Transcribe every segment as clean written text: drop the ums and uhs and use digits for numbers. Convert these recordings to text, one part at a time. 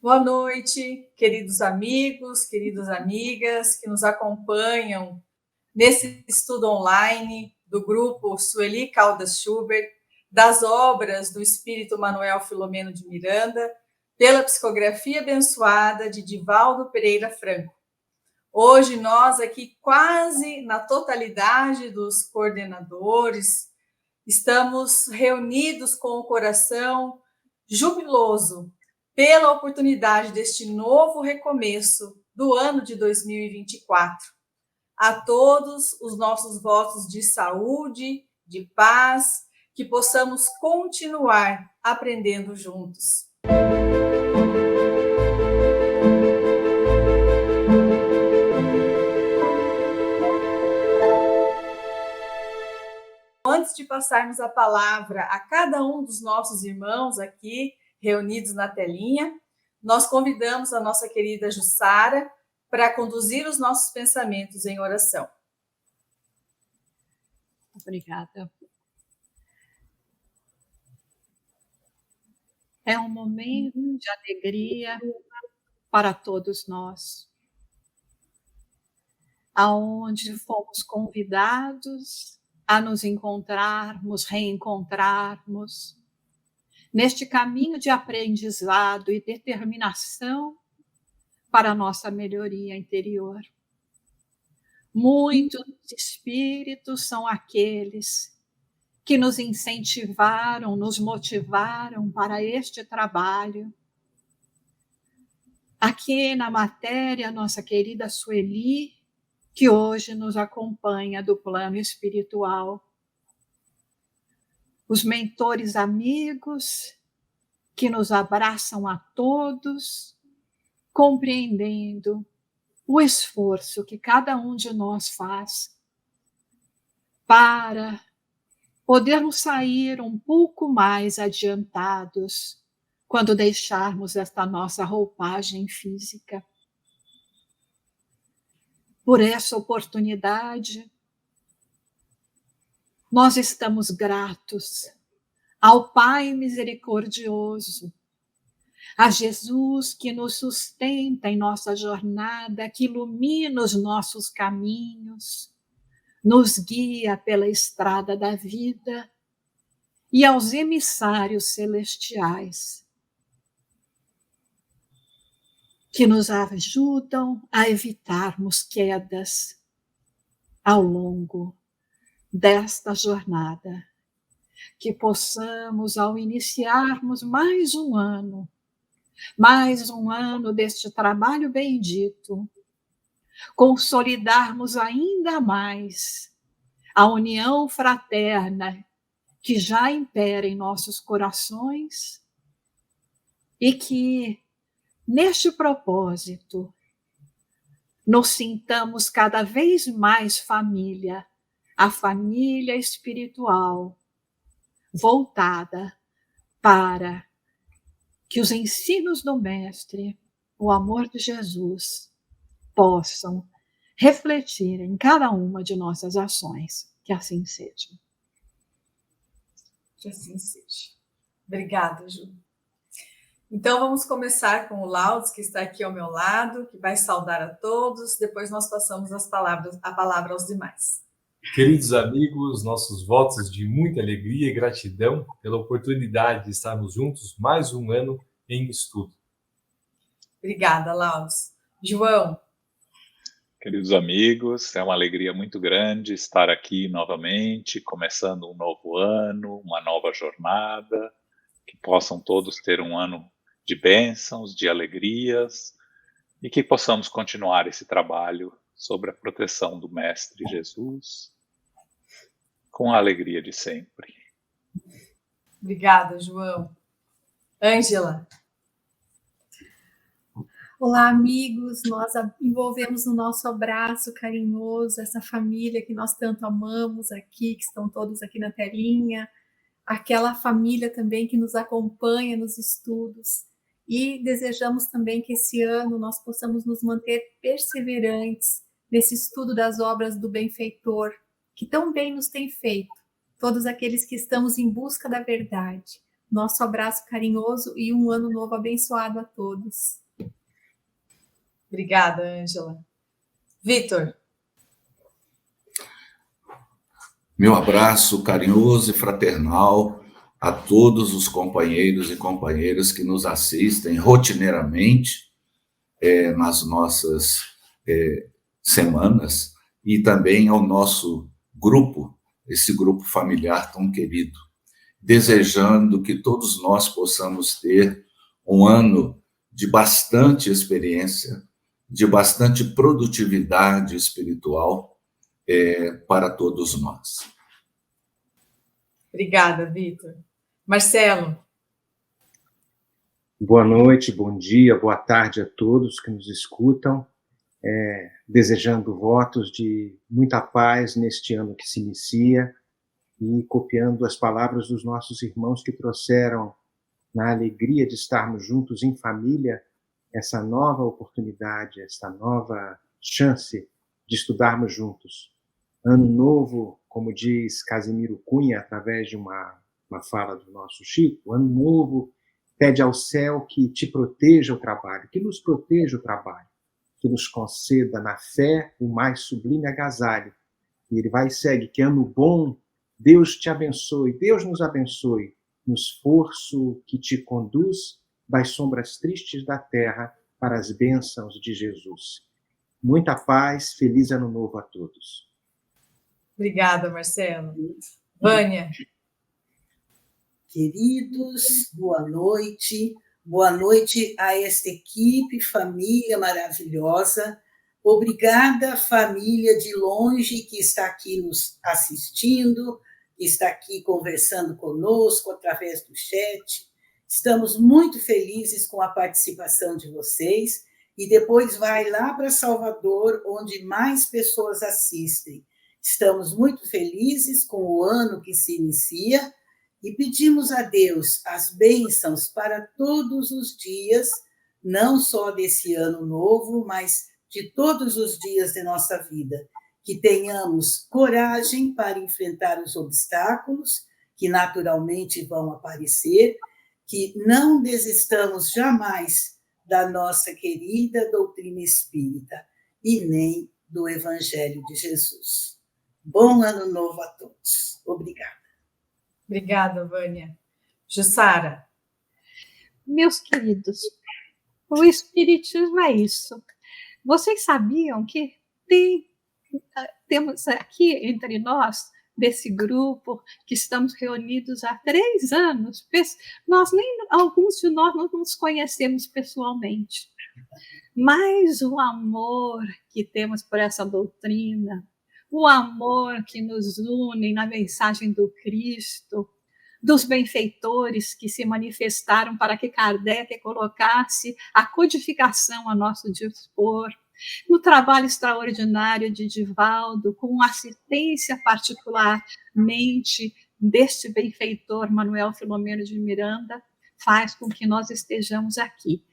Boa noite, queridos amigos, queridas amigas que nos acompanham nesse estudo online do grupo Sueli Caldas Schubert, das obras do Espírito Manuel Filomeno de Miranda, pela psicografia abençoada de Divaldo Pereira Franco. Hoje nós aqui, quase na totalidade dos coordenadores, estamos reunidos com o coração jubiloso pela oportunidade deste novo recomeço do ano de 2024. A todos os nossos votos de saúde, de paz, que possamos continuar aprendendo juntos. Antes de passarmos a palavra a cada um dos nossos irmãos aqui reunidos na telinha, nós convidamos a nossa querida Jussara para conduzir os nossos pensamentos em oração. Obrigada. É um momento de alegria para todos nós, aonde fomos convidados a nos encontrarmos, reencontrarmos, neste caminho de aprendizado e determinação para a nossa melhoria interior. Muitos espíritos são aqueles que nos incentivaram, nos motivaram para este trabalho. Aqui na matéria, nossa querida Sueli, que hoje nos acompanha do plano espiritual. Os mentores amigos que nos abraçam a todos, compreendendo o esforço que cada um de nós faz para podermos sair um pouco mais adiantados quando deixarmos esta nossa roupagem física. Por essa oportunidade, nós estamos gratos ao Pai misericordioso, a Jesus que nos sustenta em nossa jornada, que ilumina os nossos caminhos, nos guia pela estrada da vida, e aos emissários celestiais, que nos ajudam a evitarmos quedas ao longo desta jornada, que possamos, ao iniciarmos mais um ano deste trabalho bendito, consolidarmos ainda mais a união fraterna que já impera em nossos corações e que, neste propósito, nos sintamos cada vez mais família, a família espiritual, voltada para que os ensinos do Mestre, o amor de Jesus, possam refletir em cada uma de nossas ações. Que assim seja. Que assim seja. Obrigada, Ju. Então, vamos começar com o Laudes, que está aqui ao meu lado, que vai saudar a todos. Depois nós passamos a palavra aos demais. Queridos amigos, nossos votos de muita alegria e gratidão pela oportunidade de estarmos juntos mais um ano em estudo. Obrigada, Laudes. João. Queridos amigos, é uma alegria muito grande estar aqui novamente, começando um novo ano, uma nova jornada, que possam todos ter um ano de bênçãos, de alegrias, e que possamos continuar esse trabalho sobre a proteção do Mestre Jesus, com a alegria de sempre. Obrigada, João. Ângela. Olá, amigos, nós envolvemos no nosso abraço carinhoso essa família que nós tanto amamos aqui, que estão todos aqui na telinha, aquela família também que nos acompanha nos estudos, e desejamos também que esse ano nós possamos nos manter perseverantes nesse estudo das obras do benfeitor, que tão bem nos tem feito, todos aqueles que estamos em busca da verdade, Nosso abraço carinhoso e um ano novo abençoado a todos. Obrigada, Ângela. Vitor. Meu abraço carinhoso e fraternal a todos os companheiros e companheiras que nos assistem rotineiramente nas nossas semanas e também ao nosso grupo, esse grupo familiar tão querido, desejando que todos nós possamos ter um ano de bastante experiência, de bastante produtividade espiritual para todos nós. Obrigada, Vitor. Marcelo. Boa noite, bom dia, boa tarde a todos que nos escutam, desejando votos de muita paz neste ano que se inicia e copiando as palavras dos nossos irmãos que trouxeram, na alegria de estarmos juntos em família, essa nova oportunidade, essa nova chance de estudarmos juntos. Ano novo, como diz Casimiro Cunha, através de uma fala do nosso Chico, ano novo pede ao céu que te proteja o trabalho, que nos proteja o trabalho, que nos conceda na fé o mais sublime agasalho. E ele vai e segue, que ano bom, Deus te abençoe, Deus nos abençoe, no esforço que te conduz das sombras tristes da terra para as bênçãos de Jesus. Muita paz, feliz ano novo a todos. Obrigada, Marcelo. Vânia. Queridos, boa noite. Boa noite a esta equipe, família maravilhosa. Obrigada, família de longe que está aqui nos assistindo, que está aqui conversando conosco através do chat. Estamos muito felizes com a participação de vocês e depois vai lá para Salvador, onde mais pessoas assistem. Estamos muito felizes com o ano que se inicia e pedimos a Deus as bênçãos para todos os dias, não só desse ano novo, mas de todos os dias de nossa vida. Que tenhamos coragem para enfrentar os obstáculos que naturalmente vão aparecer, que não desistamos jamais da nossa querida doutrina espírita e nem do Evangelho de Jesus. Bom ano novo a todos. Obrigada. Obrigada, Vânia. Jussara. Meus queridos, o Espiritismo é isso. Vocês sabiam que temos aqui entre nós, desse grupo, que estamos reunidos há 3 anos, alguns de nós não nos conhecemos pessoalmente, mas o amor que temos por essa doutrina, o amor que nos une na mensagem do Cristo, dos benfeitores que se manifestaram para que Kardec colocasse a codificação a nosso dispor, no trabalho extraordinário de Divaldo, com assistência particularmente deste benfeitor Manuel Filomeno de Miranda, faz com que nós estejamos aqui,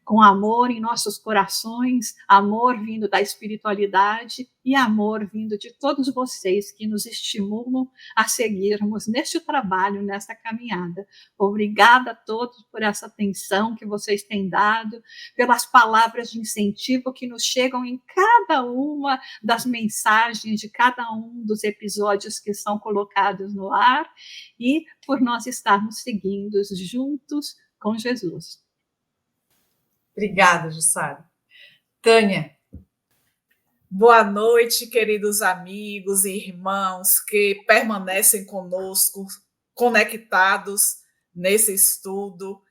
com amor em nossos corações, amor vindo da espiritualidade e amor vindo de todos vocês que nos estimulam a seguirmos neste trabalho, nessa caminhada. Obrigada a todos por essa atenção que vocês têm dado, pelas palavras de incentivo que nos chegam em cada uma das mensagens de cada um dos episódios que são colocados no ar e por nós estarmos seguindo juntos com Jesus. Obrigada, Jussara. Tânia. Boa noite, queridos amigos e irmãos que permanecem conosco, conectados nesse estudo.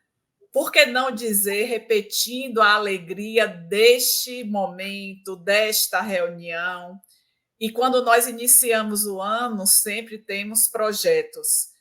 Por que não dizer, repetindo a alegria deste momento, desta reunião? E quando nós iniciamos o ano, sempre temos projetos.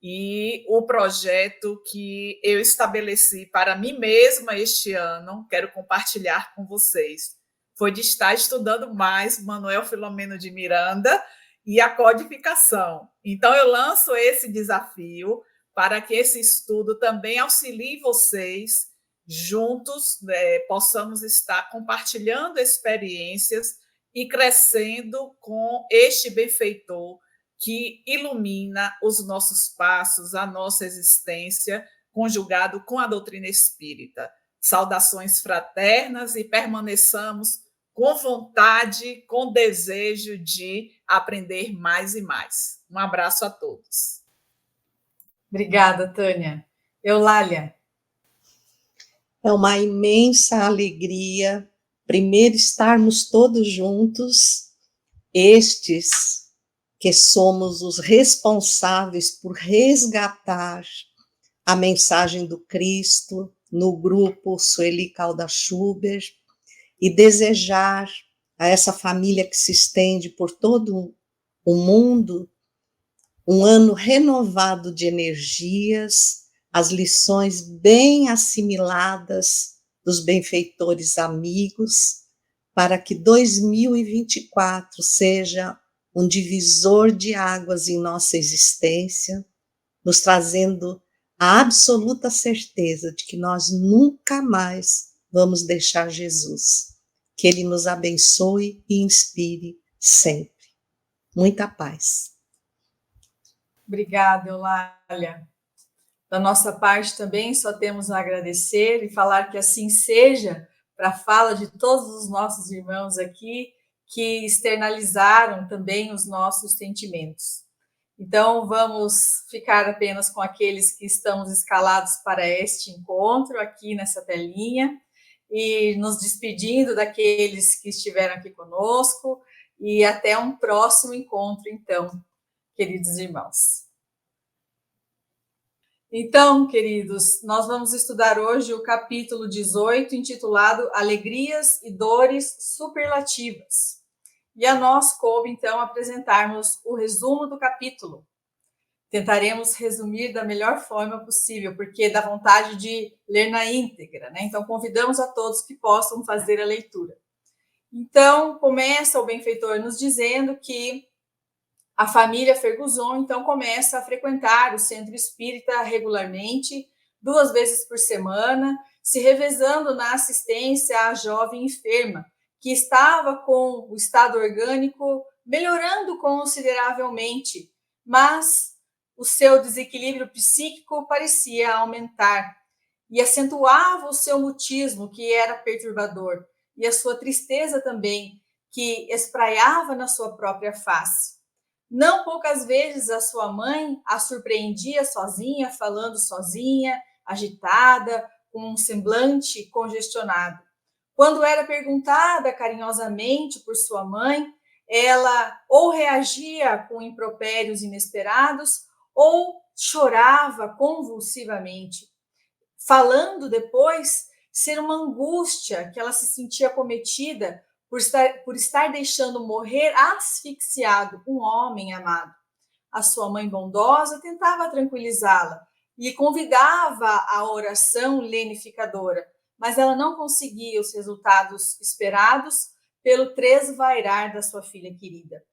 E o projeto que eu estabeleci para mim mesma este ano, quero compartilhar com vocês, foi de estar estudando mais Manuel Filomeno de Miranda e a codificação. Então, eu lanço esse desafio para que esse estudo também auxilie vocês, juntos, possamos estar compartilhando experiências e crescendo com este benfeitor, que ilumina os nossos passos, a nossa existência, conjugado com a doutrina espírita. Saudações fraternas e permaneçamos com vontade, com desejo de aprender mais e mais. Um abraço a todos. Obrigada, Tânia. Eulália. É uma imensa alegria, primeiro, estarmos todos juntos, estes que somos os responsáveis por resgatar a mensagem do Cristo no grupo Sueli Caldas Schubert, e desejar a essa família que se estende por todo o mundo um ano renovado de energias, as lições bem assimiladas dos benfeitores amigos, para que 2024 seja um divisor de águas em nossa existência, nos trazendo a absoluta certeza de que nós nunca mais vamos deixar Jesus. Que Ele nos abençoe e inspire sempre. Muita paz. Obrigada, Eulália. Da nossa parte também só temos a agradecer e falar que assim seja, para a fala de todos os nossos irmãos aqui, que externalizaram também os nossos sentimentos. Então, vamos ficar apenas com aqueles que estamos escalados para este encontro, aqui nessa telinha, e nos despedindo daqueles que estiveram aqui conosco, e até um próximo encontro, então, queridos irmãos. Então, queridos, nós vamos estudar hoje o capítulo 18, intitulado Alegrias e Dores Superlativas. E a nós coube, então, apresentarmos o resumo do capítulo. Tentaremos resumir da melhor forma possível, porque dá vontade de ler na íntegra, né? Então, convidamos a todos que possam fazer a leitura. Então, começa o benfeitor nos dizendo que a família Ferguson, então, começa a frequentar o centro espírita regularmente, 2 vezes por semana, se revezando na assistência à jovem enferma, que estava com o estado orgânico melhorando consideravelmente, mas o seu desequilíbrio psíquico parecia aumentar e acentuava o seu mutismo, que era perturbador, e a sua tristeza também, que espraiava na sua própria face. Não poucas vezes a sua mãe a surpreendia sozinha, falando sozinha, agitada, com um semblante congestionado. Quando era perguntada carinhosamente por sua mãe, ela ou reagia com impropérios inesperados ou chorava convulsivamente, falando depois ser uma angústia que ela se sentia cometida por estar deixando morrer asfixiado um homem amado. A sua mãe bondosa tentava tranquilizá-la e convidava à oração lenificadora, mas ela não conseguia os resultados esperados pelo tresvairar da sua filha querida.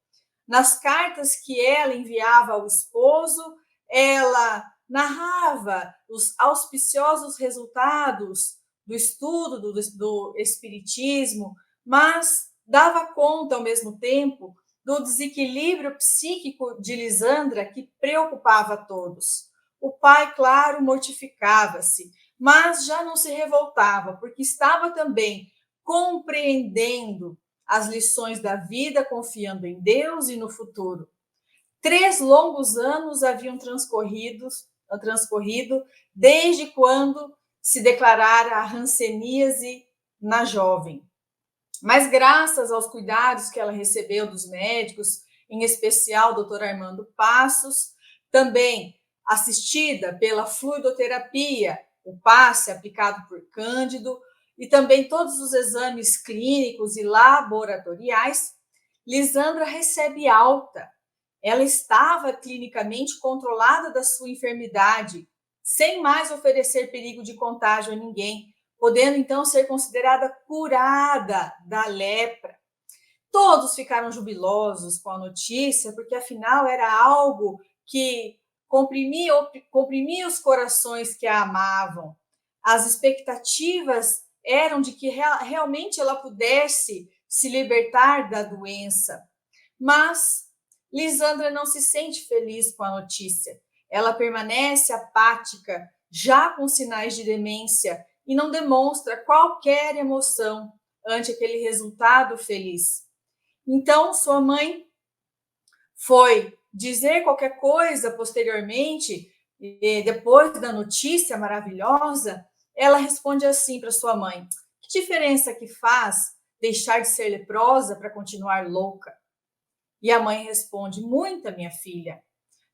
Nas cartas que ela enviava ao esposo, ela narrava os auspiciosos resultados do estudo do espiritismo, mas dava conta, ao mesmo tempo, do desequilíbrio psíquico de Lisandra, que preocupava a todos. O pai, claro, mortificava-se, mas já não se revoltava, porque estava também compreendendo as lições da vida, confiando em Deus e no futuro. 3 longos anos haviam transcorrido desde quando se declarara a hanseníase na jovem. Mas graças aos cuidados que ela recebeu dos médicos, em especial o Dr. Armando Passos, também assistida pela fluidoterapia, o passe aplicado por Cândido, e também todos os exames clínicos e laboratoriais, Lisandra recebe alta. Ela estava clinicamente controlada da sua enfermidade, sem mais oferecer perigo de contágio a ninguém, podendo então ser considerada curada da lepra. Todos ficaram jubilosos com a notícia, porque afinal era algo que comprimia os corações que a amavam. As expectativas eram de que realmente ela pudesse se libertar da doença. Mas Lisandra não se sente feliz com a notícia. Ela permanece apática, já com sinais de demência, e não demonstra qualquer emoção ante aquele resultado feliz. Então, sua mãe foi dizer qualquer coisa posteriormente, depois da notícia maravilhosa, ela responde assim para sua mãe: que diferença que faz deixar de ser leprosa para continuar louca? E a mãe responde: muita, minha filha,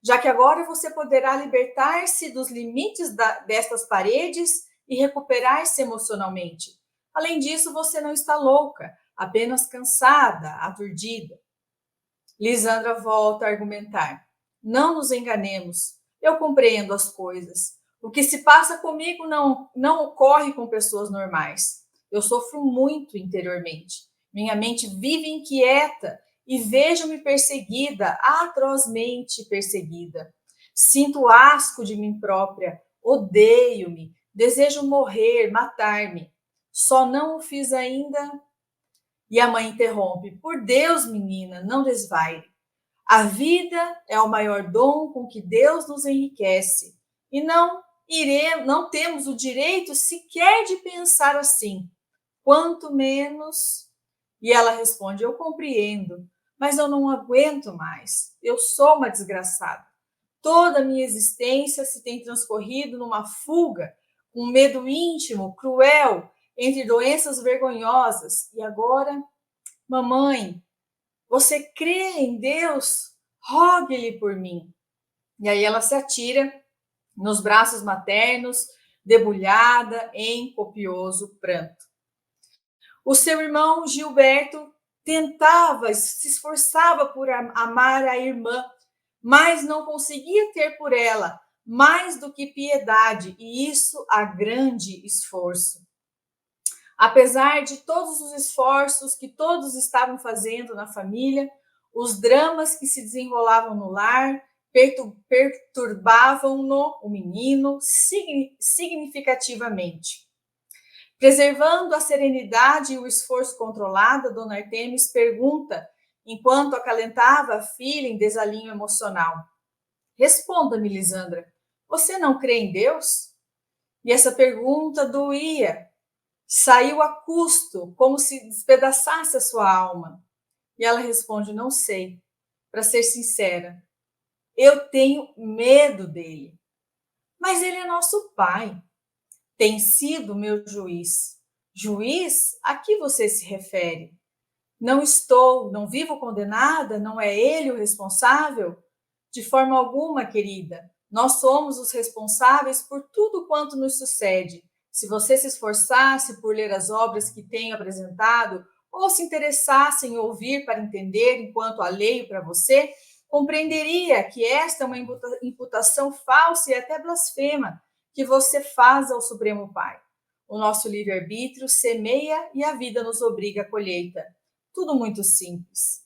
já que agora você poderá libertar-se dos limites destas paredes e recuperar-se emocionalmente. Além disso, você não está louca, apenas cansada, aturdida. Lisandra volta a argumentar: não nos enganemos, eu compreendo as coisas. O que se passa comigo não ocorre com pessoas normais. Eu sofro muito interiormente. Minha mente vive inquieta e vejo-me perseguida, atrozmente perseguida. Sinto asco de mim própria, odeio-me, desejo morrer, matar-me. Só não o fiz ainda. E a mãe interrompe: por Deus, menina, não desvaire. A vida é o maior dom com que Deus nos enriquece. E não temos o direito sequer de pensar assim. Quanto menos... E ela responde: eu compreendo, mas eu não aguento mais. Eu sou uma desgraçada. Toda a minha existência se tem transcorrido numa fuga, um medo íntimo, cruel, entre doenças vergonhosas. E agora, mamãe, você crê em Deus? Rogue-lhe por mim. E aí ela se atira nos braços maternos, debulhada em copioso pranto. O seu irmão Gilberto tentava, se esforçava por amar a irmã, mas não conseguia ter por ela mais do que piedade, e isso a grande esforço. Apesar de todos os esforços que todos estavam fazendo na família, os dramas que se desenrolavam no lar perturbavam-no, o menino, significativamente. Preservando a serenidade e o esforço controlado, Dona Artemis pergunta, enquanto acalentava a filha em desalinho emocional: responda-me, Lisandra, você não crê em Deus? E essa pergunta doía, saiu a custo, como se despedaçasse a sua alma. E ela responde: não sei, para ser sincera, eu tenho medo dele. Mas ele é nosso pai. Tem sido meu juiz. Juiz? A que você se refere? Não vivo condenada? Não é ele o responsável? De forma alguma, querida. Nós somos os responsáveis por tudo quanto nos sucede. Se você se esforçasse por ler as obras que tenho apresentado, ou se interessasse em ouvir para entender enquanto a leio para você, compreenderia que esta é uma imputação falsa e até blasfema que você faz ao Supremo Pai. O nosso livre-arbítrio semeia e a vida nos obriga à colheita. Tudo muito simples.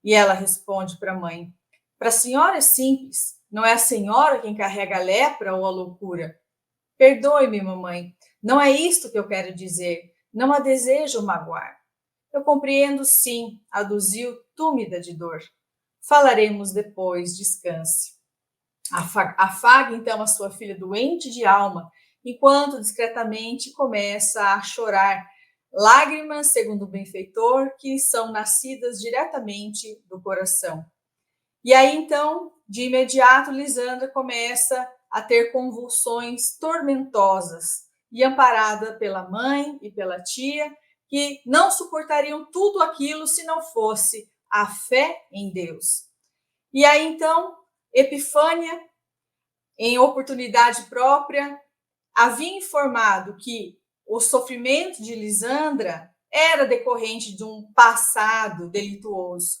E ela responde para a mãe: para a senhora é simples, não é a senhora quem carrega a lepra ou a loucura. Perdoe-me, mamãe, não é isto que eu quero dizer, não a desejo magoar. Eu compreendo sim, aduziu túmida de dor. Falaremos depois, descanse. Afague então a sua filha doente de alma, enquanto discretamente começa a chorar. Lágrimas, segundo o benfeitor, que são nascidas diretamente do coração. E aí, então, de imediato, Lisandra começa a ter convulsões tormentosas e amparada pela mãe e pela tia, que não suportariam tudo aquilo se não fosse a fé em Deus. E aí, então, Epifânia, em oportunidade própria, havia informado que o sofrimento de Lisandra era decorrente de um passado delituoso.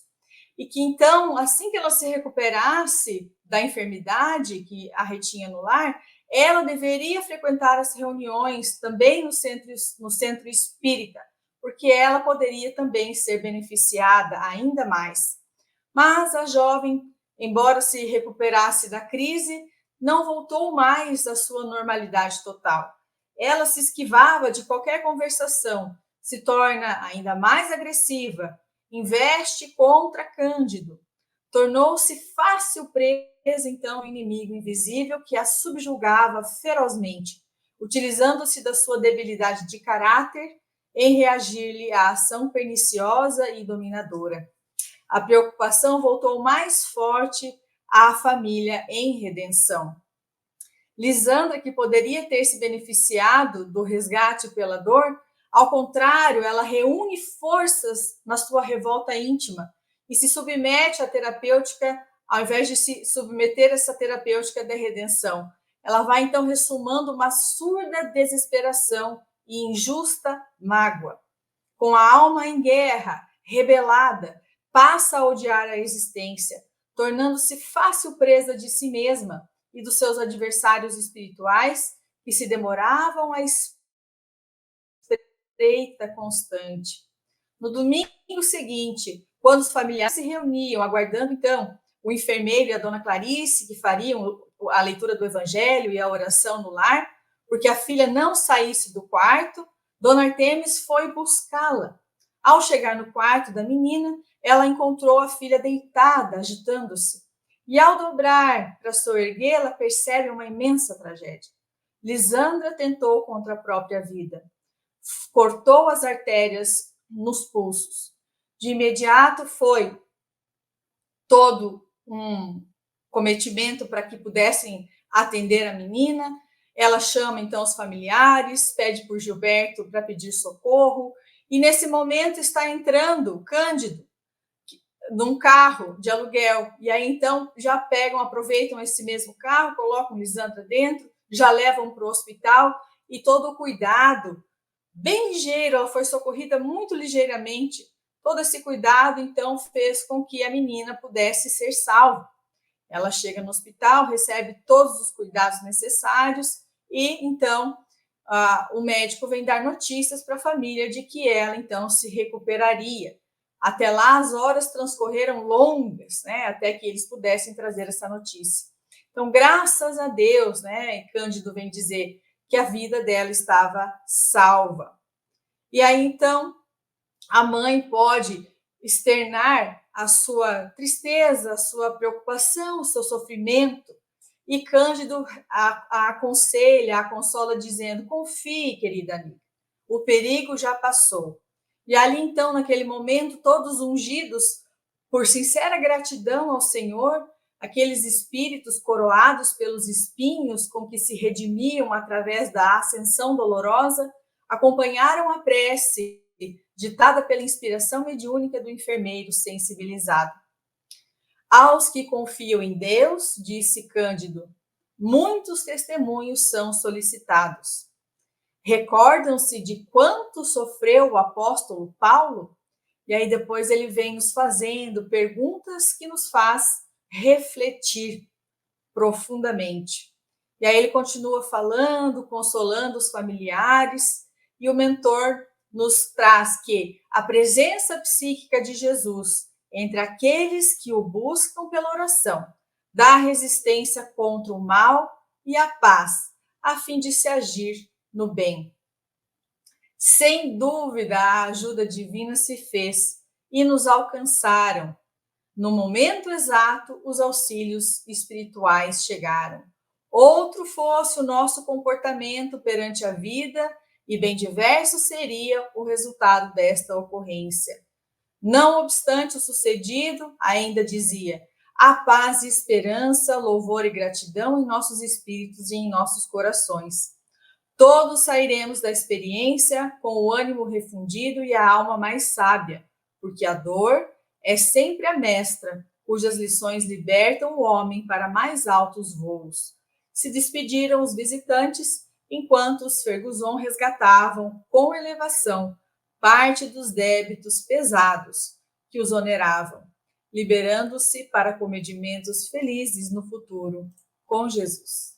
E que, então, assim que ela se recuperasse da enfermidade que a retinha no lar, ela deveria frequentar as reuniões também no centro espírita, porque ela poderia também ser beneficiada ainda mais. Mas a jovem, embora se recuperasse da crise, não voltou mais à sua normalidade total. Ela se esquivava de qualquer conversação, se torna ainda mais agressiva, investe contra Cândido, tornou-se fácil presa, então, ao inimigo invisível que a subjugava ferozmente, utilizando-se da sua debilidade de caráter em reagir-lhe à ação perniciosa e dominadora. A preocupação voltou mais forte à família em redenção. Lisandra, que poderia ter se beneficiado do resgate pela dor, ao contrário, ela reúne forças na sua revolta íntima e se submete à terapêutica, ao invés de se submeter a essa terapêutica da redenção. Ela vai, então, ressumando uma surda desesperação e injusta mágoa. Com a alma em guerra, rebelada, passa a odiar a existência, tornando-se fácil presa de si mesma e dos seus adversários espirituais, que se demoravam a estreita constante. No domingo seguinte, quando os familiares se reuniam, aguardando, então, o enfermeiro e a dona Clarice, que fariam a leitura do evangelho e a oração no lar, porque a filha não saísse do quarto, dona Artemis foi buscá-la. Ao chegar no quarto da menina, ela encontrou a filha deitada, agitando-se. E ao dobrar para soerguê-la, percebe uma imensa tragédia. Lisandra tentou contra a própria vida. Cortou as artérias nos pulsos. De imediato foi todo um cometimento para que pudessem atender a menina. Ela chama então os familiares, pede por Gilberto para pedir socorro, e nesse momento está entrando Cândido num carro de aluguel, e aí então já pegam, aproveitam esse mesmo carro, colocam Lisandra dentro, já levam para o hospital, e todo o cuidado, bem ligeiro, ela foi socorrida muito ligeiramente, todo esse cuidado então fez com que a menina pudesse ser salva. Ela chega no hospital, recebe todos os cuidados necessários, e então o médico vem dar notícias para a família de que ela então se recuperaria. Até lá, as horas transcorreram longas, né, até que eles pudessem trazer essa notícia. Então, graças a Deus, né, Cândido vem dizer que a vida dela estava salva. E aí, então, a mãe pode externar a sua tristeza, a sua preocupação, o seu sofrimento, e Cândido a aconselha, a consola, dizendo: confie, querida amiga, o perigo já passou. E ali, então, naquele momento, todos ungidos por sincera gratidão ao Senhor, aqueles espíritos coroados pelos espinhos com que se redimiam através da ascensão dolorosa, acompanharam a prece ditada pela inspiração mediúnica do enfermeiro sensibilizado. Aos que confiam em Deus, disse Cândido, muitos testemunhos são solicitados. Recordam-se de quanto sofreu o apóstolo Paulo? E aí depois ele vem nos fazendo perguntas que nos faz refletir profundamente. E aí ele continua falando, consolando os familiares, e o mentor nos traz que a presença psíquica de Jesus entre aqueles que o buscam pela oração dá resistência contra o mal e a paz, a fim de se agir no bem. Sem dúvida, a ajuda divina se fez e nos alcançaram. No momento exato, os auxílios espirituais chegaram. Outro fosse o nosso comportamento perante a vida, e bem diverso seria o resultado desta ocorrência. Não obstante o sucedido, ainda dizia, há paz e esperança, louvor e gratidão em nossos espíritos e em nossos corações. Todos sairemos da experiência com o ânimo refundido e a alma mais sábia, porque a dor é sempre a mestra, cujas lições libertam o homem para mais altos voos. Se despediram os visitantes, enquanto os Fergusson resgatavam, com elevação, parte dos débitos pesados que os oneravam, liberando-se para comedimentos felizes no futuro com Jesus.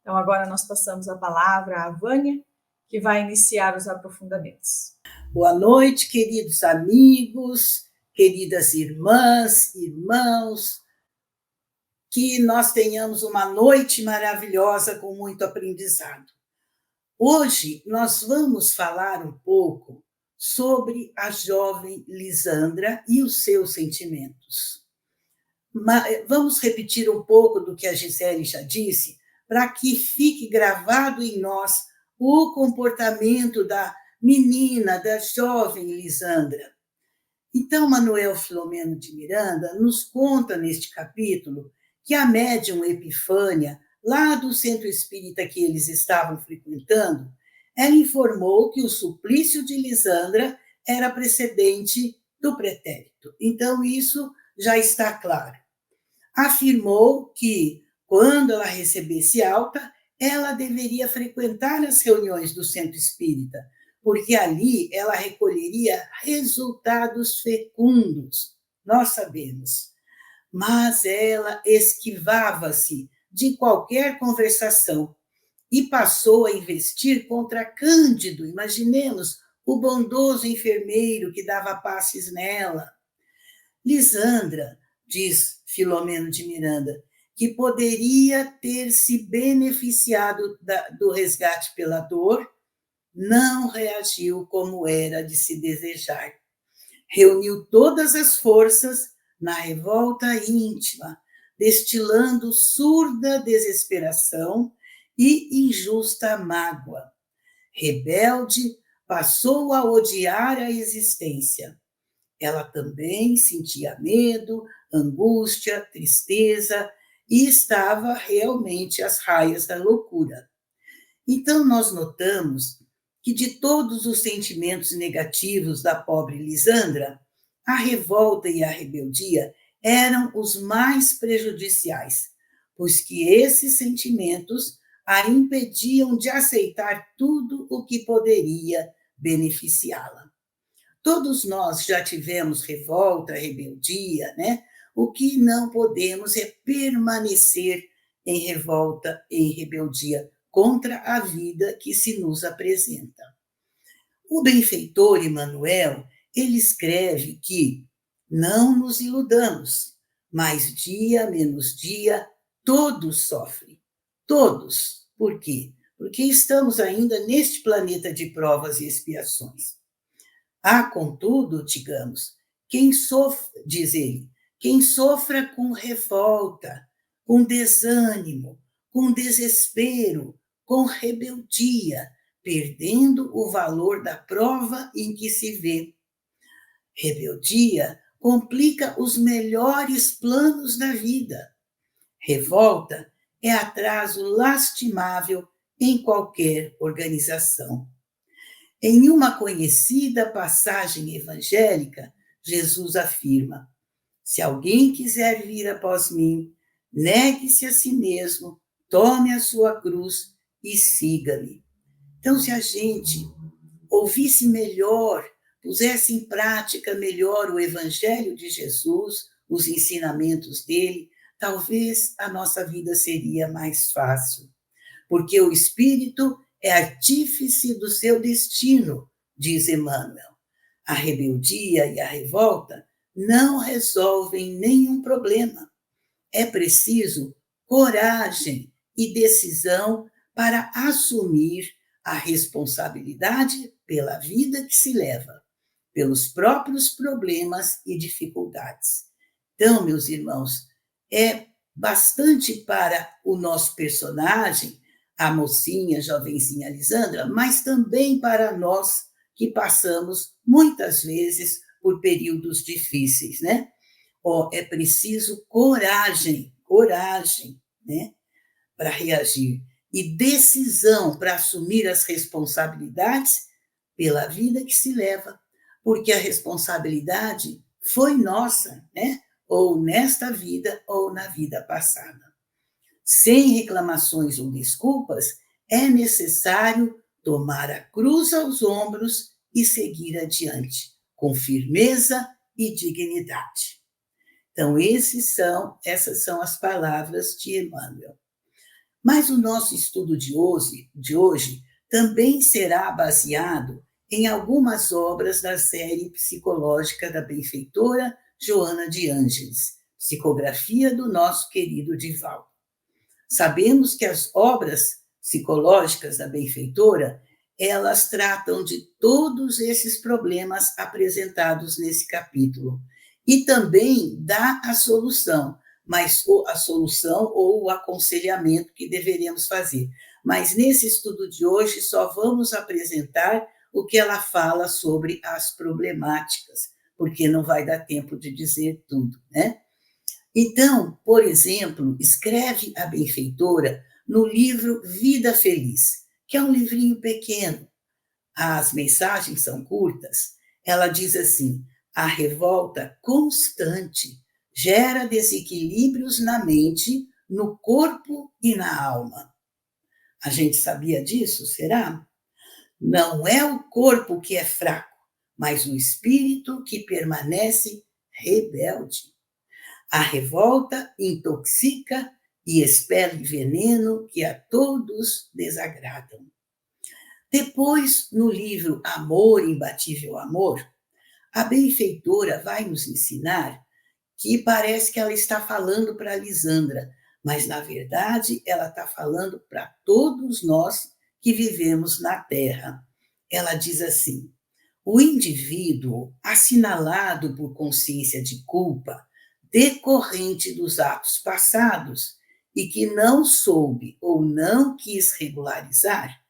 Então, agora nós passamos a palavra à Vânia, que vai iniciar os aprofundamentos. Boa noite, queridos amigos, queridas irmãs, irmãos, que nós tenhamos uma noite maravilhosa com muito aprendizado. Hoje nós vamos falar um pouco sobre a jovem Lisandra e os seus sentimentos. vamos repetir um pouco do que a Gisele já disse, para que fique gravado em nós o comportamento da menina, da jovem Lisandra. Então, Manuel Filomeno de Miranda nos conta neste capítulo que a médium Epifânia, lá do centro espírita que eles estavam frequentando, ela informou que o suplício de Lisandra era precedente do pretérito. Então, isso já está claro. Afirmou que, quando ela recebesse alta, ela deveria frequentar as reuniões do centro espírita, porque ali ela recolheria resultados fecundos, nós sabemos. Mas ela esquivava-se de qualquer conversação e passou a investir contra Cândido, imaginemos, o bondoso enfermeiro que dava passes nela. Lisandra, diz Filomeno de Miranda, que poderia ter se beneficiado do resgate pela dor, não reagiu como era de se desejar. Reuniu todas as forças na revolta íntima, destilando surda desesperação e injusta mágoa. Rebelde, passou a odiar a existência. Ela também sentia medo, angústia, tristeza e estava realmente às raias da loucura. Então, nós notamos que de todos os sentimentos negativos da pobre Lisandra, a revolta e a rebeldia eram os mais prejudiciais, pois que esses sentimentos a impediam de aceitar tudo o que poderia beneficiá-la. Todos nós já tivemos revolta, rebeldia, né? O que não podemos é permanecer em revolta, em rebeldia contra a vida que se nos apresenta. O benfeitor Emmanuel, ele escreve que não nos iludamos, mas dia menos dia todos sofrem. Todos. Por quê? Porque estamos ainda neste planeta de provas e expiações. Há, contudo, digamos, quem sofre, diz ele, quem sofra com revolta, com desânimo, com desespero, com rebeldia, perdendo o valor da prova em que se vê. Rebeldia complica os melhores planos da vida. Revolta é atraso lastimável em qualquer organização. Em uma conhecida passagem evangélica, Jesus afirma: se alguém quiser vir após mim, negue-se a si mesmo, tome a sua cruz e siga-me. Então, se a gente ouvisse melhor, pusesse em prática melhor o evangelho de Jesus, os ensinamentos dele, talvez a nossa vida seria mais fácil. Porque o Espírito é artífice do seu destino, diz Emmanuel. A rebeldia e a revolta não resolvem nenhum problema. É preciso coragem e decisão para assumir a responsabilidade pela vida que se leva, pelos próprios problemas e dificuldades. Então, meus irmãos, é bastante para o nosso personagem, a mocinha, a jovenzinha Lisandra, mas também para nós que passamos muitas vezes por períodos difíceis, né? É preciso coragem, né, para reagir e decisão para assumir as responsabilidades pela vida que se leva, porque a responsabilidade foi nossa, né? Ou nesta vida ou na vida passada. Sem reclamações ou desculpas, é necessário tomar a cruz aos ombros e seguir adiante, com firmeza e dignidade. Então, essas são as palavras de Emmanuel. Mas o nosso estudo de hoje também será baseado em algumas obras da série psicológica da benfeitora Joana de Ângeles, psicografia do nosso querido Divaldo. Sabemos que as obras psicológicas da benfeitora, elas tratam de todos esses problemas apresentados nesse capítulo e também dá a solução mas a solução ou o aconselhamento que deveremos fazer. Mas nesse estudo de hoje só vamos apresentar o que ela fala sobre as problemáticas, porque não vai dar tempo de dizer tudo, né? Então, por exemplo, escreve a benfeitora no livro Vida Feliz, que é um livrinho pequeno. As mensagens são curtas. Ela diz assim: a revolta constante gera desequilíbrios na mente, no corpo e na alma. A gente sabia disso, será? Não é o corpo que é fraco, mas o espírito que permanece rebelde. A revolta intoxica e expele veneno que a todos desagradam. Depois, no livro Amor, Imbatível Amor, a benfeitora vai nos ensinar que parece que ela está falando para a Lisandra, mas, na verdade, ela está falando para todos nós que vivemos na Terra. Ela diz assim: o indivíduo assinalado por consciência de culpa decorrente dos atos passados e que não soube ou não quis regularizar,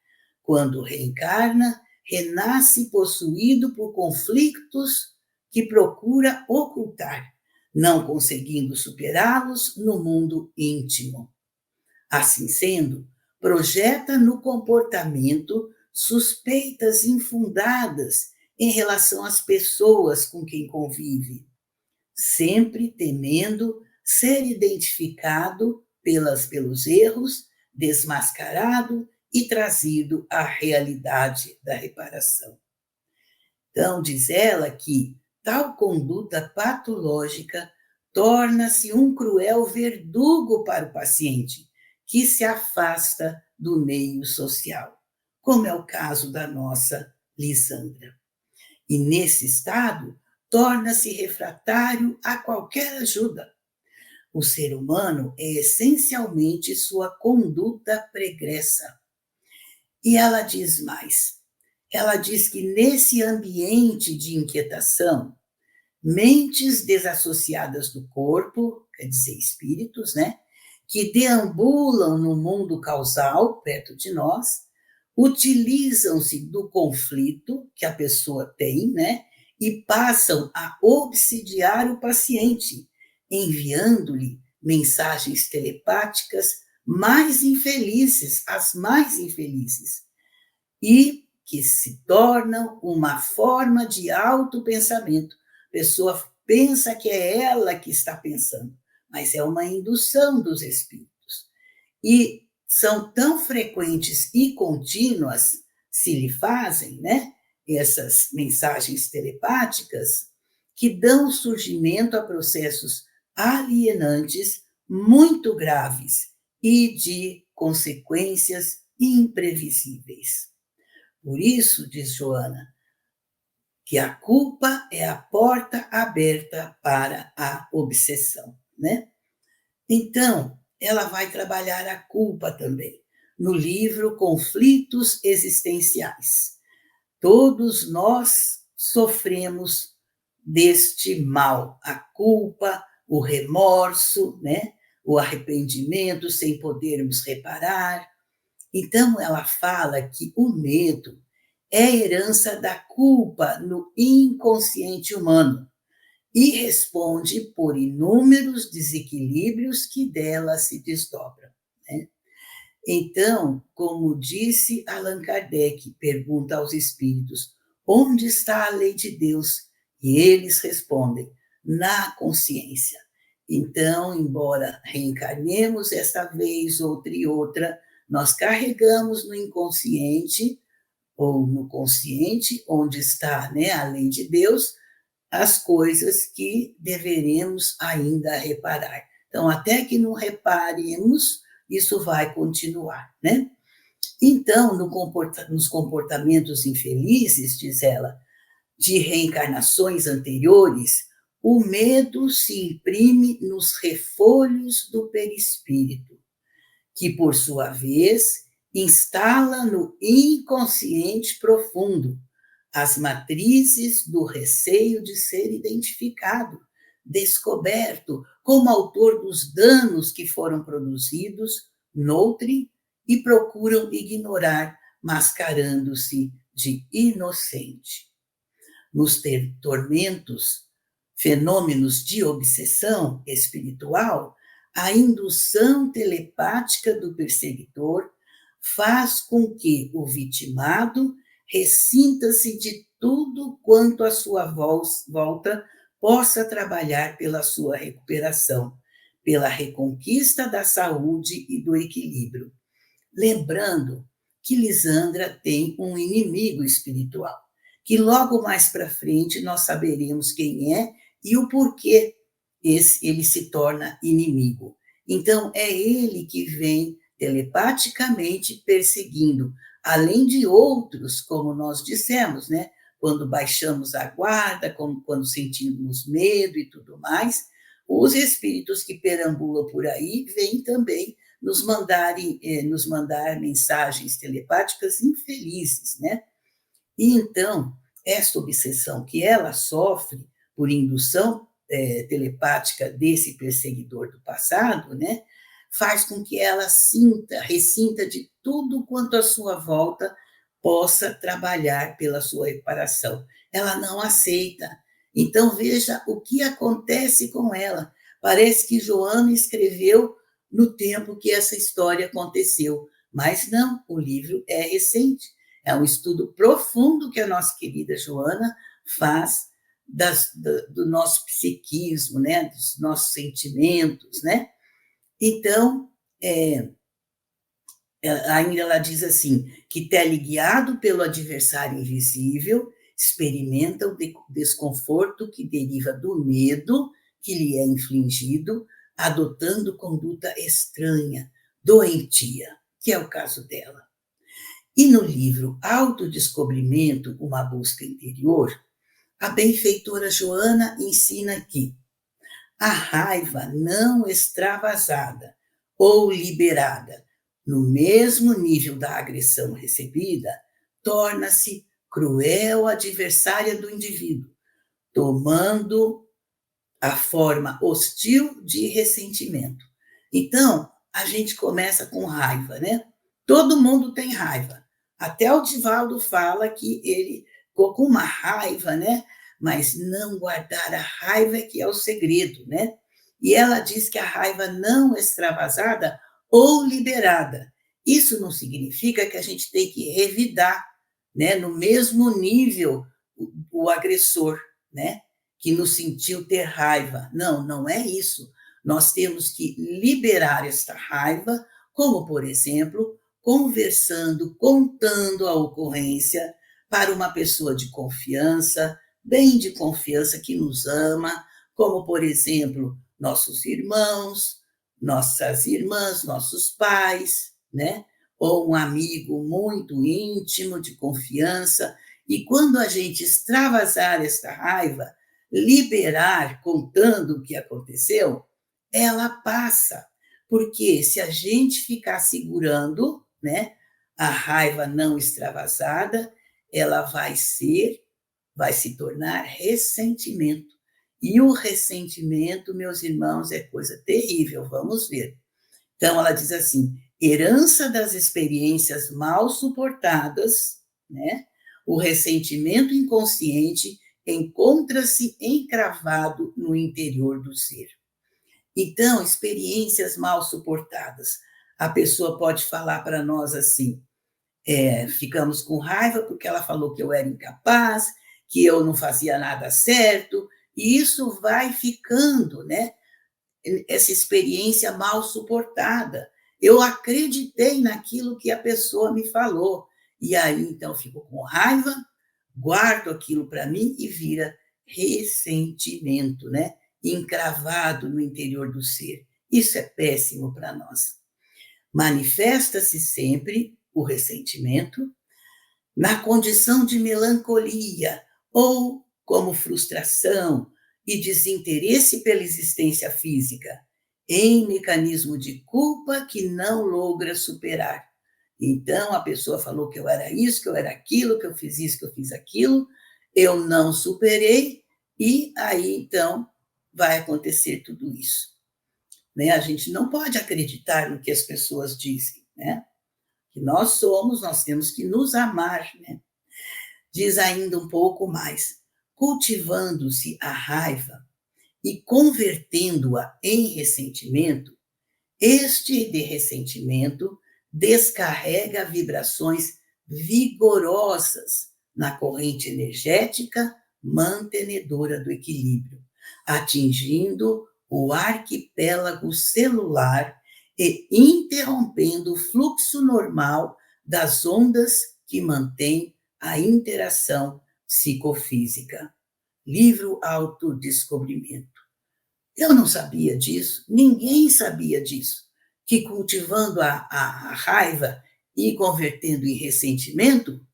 quando reencarna, renasce possuído por conflitos que procura ocultar, não conseguindo superá-los no mundo íntimo. Assim sendo, projeta no comportamento suspeitas infundadas em relação às pessoas com quem convive, sempre temendo ser identificado pelos erros, desmascarado e trazido à realidade da reparação. Então, diz ela que tal conduta patológica torna-se um cruel verdugo para o paciente, que se afasta do meio social, como é o caso da nossa Lisandra. E nesse estado, torna-se refratário a qualquer ajuda. O ser humano é essencialmente sua conduta pregressa. E ela diz mais. Ela diz que nesse ambiente de inquietação, mentes desassociadas do corpo, quer dizer, espíritos, né, que deambulam no mundo causal, perto de nós, utilizam-se do conflito que a pessoa tem, né, e passam a obsidiar o paciente, enviando-lhe mensagens telepáticas mais infelizes, as mais infelizes, e que se tornam uma forma de autopensamento. A pessoa pensa que é ela que está pensando, mas é uma indução dos espíritos. E são tão frequentes e contínuas, se lhe fazem, né, essas mensagens telepáticas, que dão surgimento a processos alienantes muito graves e de consequências imprevisíveis. Por isso, diz Joana, que a culpa é a porta aberta para a obsessão, né? Então, ela vai trabalhar a culpa também, no livro Conflitos Existenciais. Todos nós sofremos deste mal, a culpa, o remorso, né? O arrependimento sem podermos reparar. Então, ela fala que o medo é a herança da culpa no inconsciente humano e responde por inúmeros desequilíbrios que dela se desdobram, né? Então, como disse Allan Kardec, pergunta aos espíritos: onde está a lei de Deus? E eles respondem: na consciência. Então, embora reencarnemos esta vez, outra e outra, nós carregamos no inconsciente, ou no consciente, onde está, né, a lei de Deus, as coisas que deveremos ainda reparar. Então, até que não reparemos, isso vai continuar, né? Então, nos comportamentos infelizes, diz ela, de reencarnações anteriores, o medo se imprime nos refolhos do perispírito, que, por sua vez, instala no inconsciente profundo as matrizes do receio de ser identificado, descoberto como autor dos danos que foram produzidos noutrem e procuram ignorar, mascarando-se de inocente. Nos tormentos, fenômenos de obsessão espiritual, a indução telepática do perseguidor faz com que o vitimado ressinta-se de tudo quanto à sua volta possa trabalhar pela sua recuperação, pela reconquista da saúde e do equilíbrio. Lembrando que Lisandra tem um inimigo espiritual, que logo mais para frente nós saberemos quem é e o porquê ele se torna inimigo. Então, é ele que vem telepaticamente perseguindo, além de outros, como nós dissemos, né? Quando baixamos a guarda, quando sentimos medo e tudo mais, os espíritos que perambulam por aí vêm também nos mandar mensagens telepáticas infelizes, né? E então, essa obsessão que ela sofre por indução telepática desse perseguidor do passado, né, faz com que ela ressinta de tudo quanto à sua volta possa trabalhar pela sua reparação. Ela não aceita. Então, veja o que acontece com ela. Parece que Joana escreveu no tempo que essa história aconteceu, mas não, o livro é recente. É um estudo profundo que a nossa querida Joana faz do nosso psiquismo, né, dos nossos sentimentos, né? Então, ainda ela diz assim, que teleguiado pelo adversário invisível, experimenta o desconforto que deriva do medo que lhe é infligido, adotando conduta estranha, doentia, que é o caso dela. E no livro Autodescobrimento, uma busca interior, a benfeitora Joana ensina que a raiva não extravasada ou liberada no mesmo nível da agressão recebida torna-se cruel adversária do indivíduo, tomando a forma hostil de ressentimento. Então, a gente começa com raiva, né? Todo mundo tem raiva. Até o Divaldo fala que ele ficou com uma raiva, né? Mas não guardar a raiva é que é o segredo, né? E ela diz que a raiva não extravasada ou liberada. Isso não significa que a gente tem que revidar, né? No mesmo nível o agressor, né? Que nos sentiu ter raiva. Não, não é isso. Nós temos que liberar esta raiva, como, por exemplo, conversando, contando a ocorrência para uma pessoa de confiança, bem de confiança, que nos ama, como, por exemplo, nossos irmãos, nossas irmãs, nossos pais, né? Ou um amigo muito íntimo, de confiança. E quando a gente extravasar esta raiva, liberar, contando o que aconteceu, ela passa. Porque se a gente ficar segurando, né, a raiva não extravasada, ela vai se tornar ressentimento. E o ressentimento, meus irmãos, é coisa terrível, vamos ver. Então, ela diz assim, herança das experiências mal suportadas, né? O ressentimento inconsciente encontra-se encravado no interior do ser. Então, experiências mal suportadas. A pessoa pode falar para nós assim, ficamos com raiva porque ela falou que eu era incapaz, que eu não fazia nada certo, e isso vai ficando, né? Essa experiência mal suportada. Eu acreditei naquilo que a pessoa me falou, e aí, então, fico com raiva, guardo aquilo para mim e vira ressentimento, né? Encravado no interior do ser. Isso é péssimo para nós. Manifesta-se sempre o ressentimento na condição de melancolia ou como frustração e desinteresse pela existência física, em mecanismo de culpa que não logra superar. Então, a pessoa falou que eu era isso, que eu era aquilo, que eu fiz isso, que eu fiz aquilo, eu não superei, e aí, então, vai acontecer tudo isso. Né? A gente não pode acreditar no que as pessoas dizem, né? Que nós temos que nos amar, né? Diz ainda um pouco mais, cultivando-se a raiva e convertendo-a em ressentimento, este de ressentimento descarrega vibrações vigorosas na corrente energética mantenedora do equilíbrio, atingindo o arquipélago celular e interrompendo o fluxo normal das ondas que mantém a interação psicofísica. Livro Autodescobrimento. Eu não sabia disso, ninguém sabia disso, que cultivando a raiva e convertendo em ressentimento,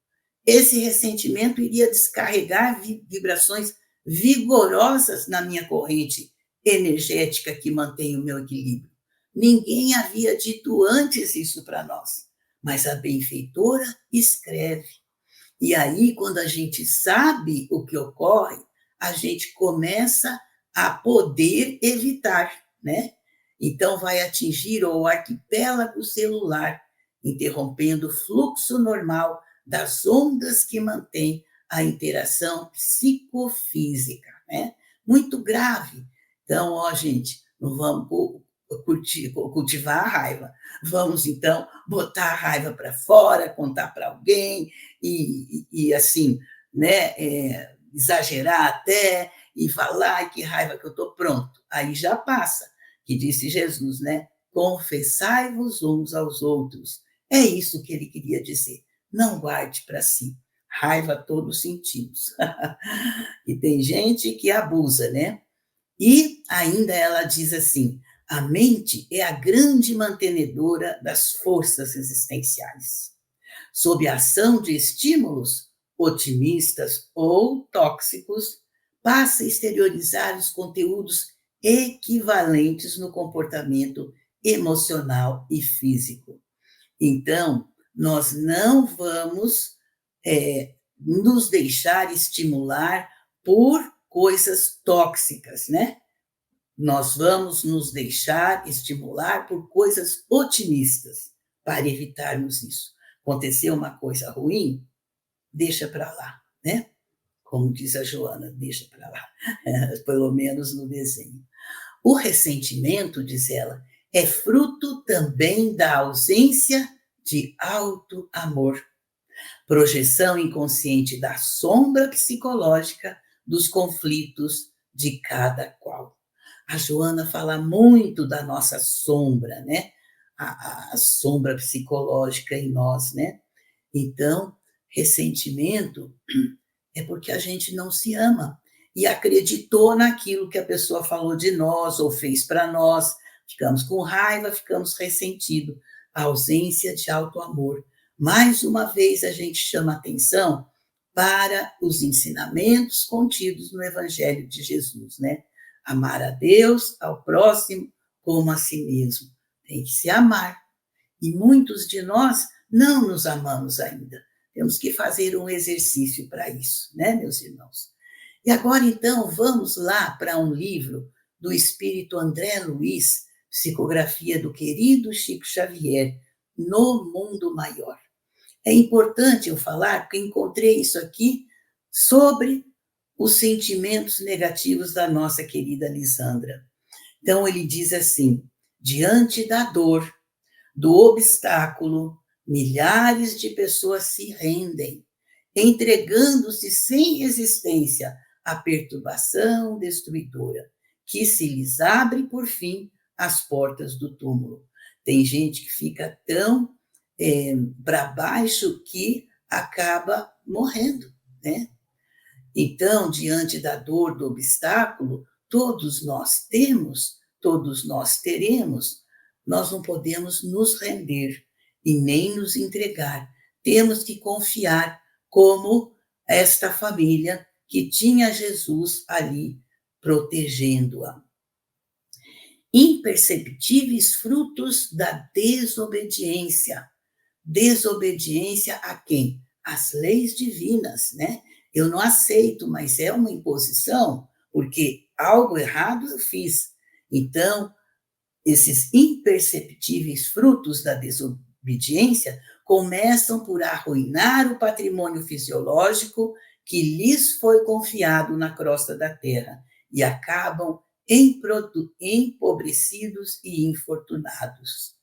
esse ressentimento iria descarregar vibrações vigorosas na minha corrente energética que mantém o meu equilíbrio. Ninguém havia dito antes isso para nós, mas a benfeitora escreve. E aí, quando a gente sabe o que ocorre, a gente começa a poder evitar, né? Então, vai atingir o arquipélago celular, interrompendo o fluxo normal das ondas que mantém a interação psicofísica, né? Muito grave. Então, ó, gente, não vamos cultivar a raiva. Vamos, então, botar a raiva para fora, contar para alguém e assim, né, exagerar até e falar que raiva que eu estou pronto. Aí já passa, que disse Jesus, né? Confessai-vos uns aos outros. É isso que ele queria dizer. Não guarde para si. Raiva todos sentimos. E tem gente que abusa, né? E ainda ela diz assim, a mente é a grande mantenedora das forças existenciais. Sob a ação de estímulos otimistas ou tóxicos, passa a exteriorizar os conteúdos equivalentes no comportamento emocional e físico. Então, nós não vamos nos deixar estimular por coisas tóxicas, né? Nós vamos nos deixar estimular por coisas otimistas para evitarmos isso. Aconteceu uma coisa ruim, deixa para lá, né? Como diz a Joana, deixa para lá, pelo menos no desenho. O ressentimento, diz ela, é fruto também da ausência de auto-amor, projeção inconsciente da sombra psicológica dos conflitos de cada qual. A Joana fala muito da nossa sombra, né? A sombra psicológica em nós, né? Então, ressentimento é porque a gente não se ama e acreditou naquilo que a pessoa falou de nós ou fez para nós. Ficamos com raiva, ficamos ressentidos. A ausência de auto-amor. Mais uma vez, a gente chama atenção para os ensinamentos contidos no Evangelho de Jesus, né? Amar a Deus, ao próximo, como a si mesmo. Tem que se amar. E muitos de nós não nos amamos ainda. Temos que fazer um exercício para isso, né, meus irmãos? E agora, então, vamos lá para um livro do espírito André Luiz, psicografia do querido Chico Xavier, No Mundo Maior. É importante eu falar, porque encontrei isso aqui sobre os sentimentos negativos da nossa querida Lisandra. Então, ele diz assim, diante da dor, do obstáculo, milhares de pessoas se rendem, entregando-se sem resistência à perturbação destruidora, que se lhes abre, por fim, as portas do túmulo. Tem gente que fica tão para baixo que acaba morrendo, né? Então, diante da dor, do obstáculo, todos nós temos, todos nós teremos, nós não podemos nos render e nem nos entregar. Temos que confiar como esta família que tinha Jesus ali protegendo-a. Imperceptíveis frutos da desobediência. Desobediência a quem? Às leis divinas, né? Eu não aceito, mas é uma imposição. porque algo errado eu fiz. Então, esses imperceptíveis frutos da desobediência começam por arruinar o patrimônio fisiológico que lhes foi confiado na crosta da terra e acabam empobrecidos e infortunados,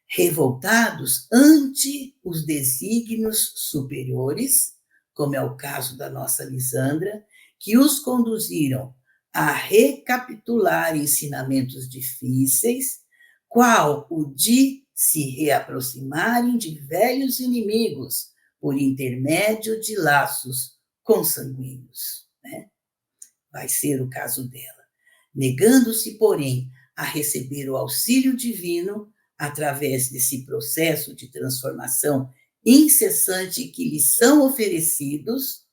revoltados ante os desígnios superiores, como é o caso da nossa Lisandra, que os conduziram a recapitular ensinamentos difíceis, qual o de se reaproximarem de velhos inimigos por intermédio de laços consanguíneos, né? Vai ser o caso dela. Negando-se, porém, a receber o auxílio divino através desse processo de transformação incessante que lhes são oferecidos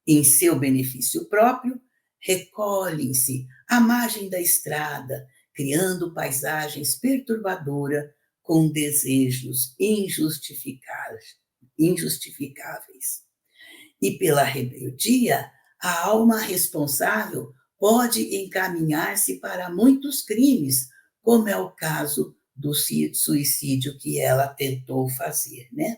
em seu benefício próprio, recolhem-se à margem da estrada, criando paisagens perturbadoras com desejos injustificáveis. E pela rebeldia, a alma responsável pode encaminhar-se para muitos crimes, como é o caso do suicídio que ela tentou fazer, né?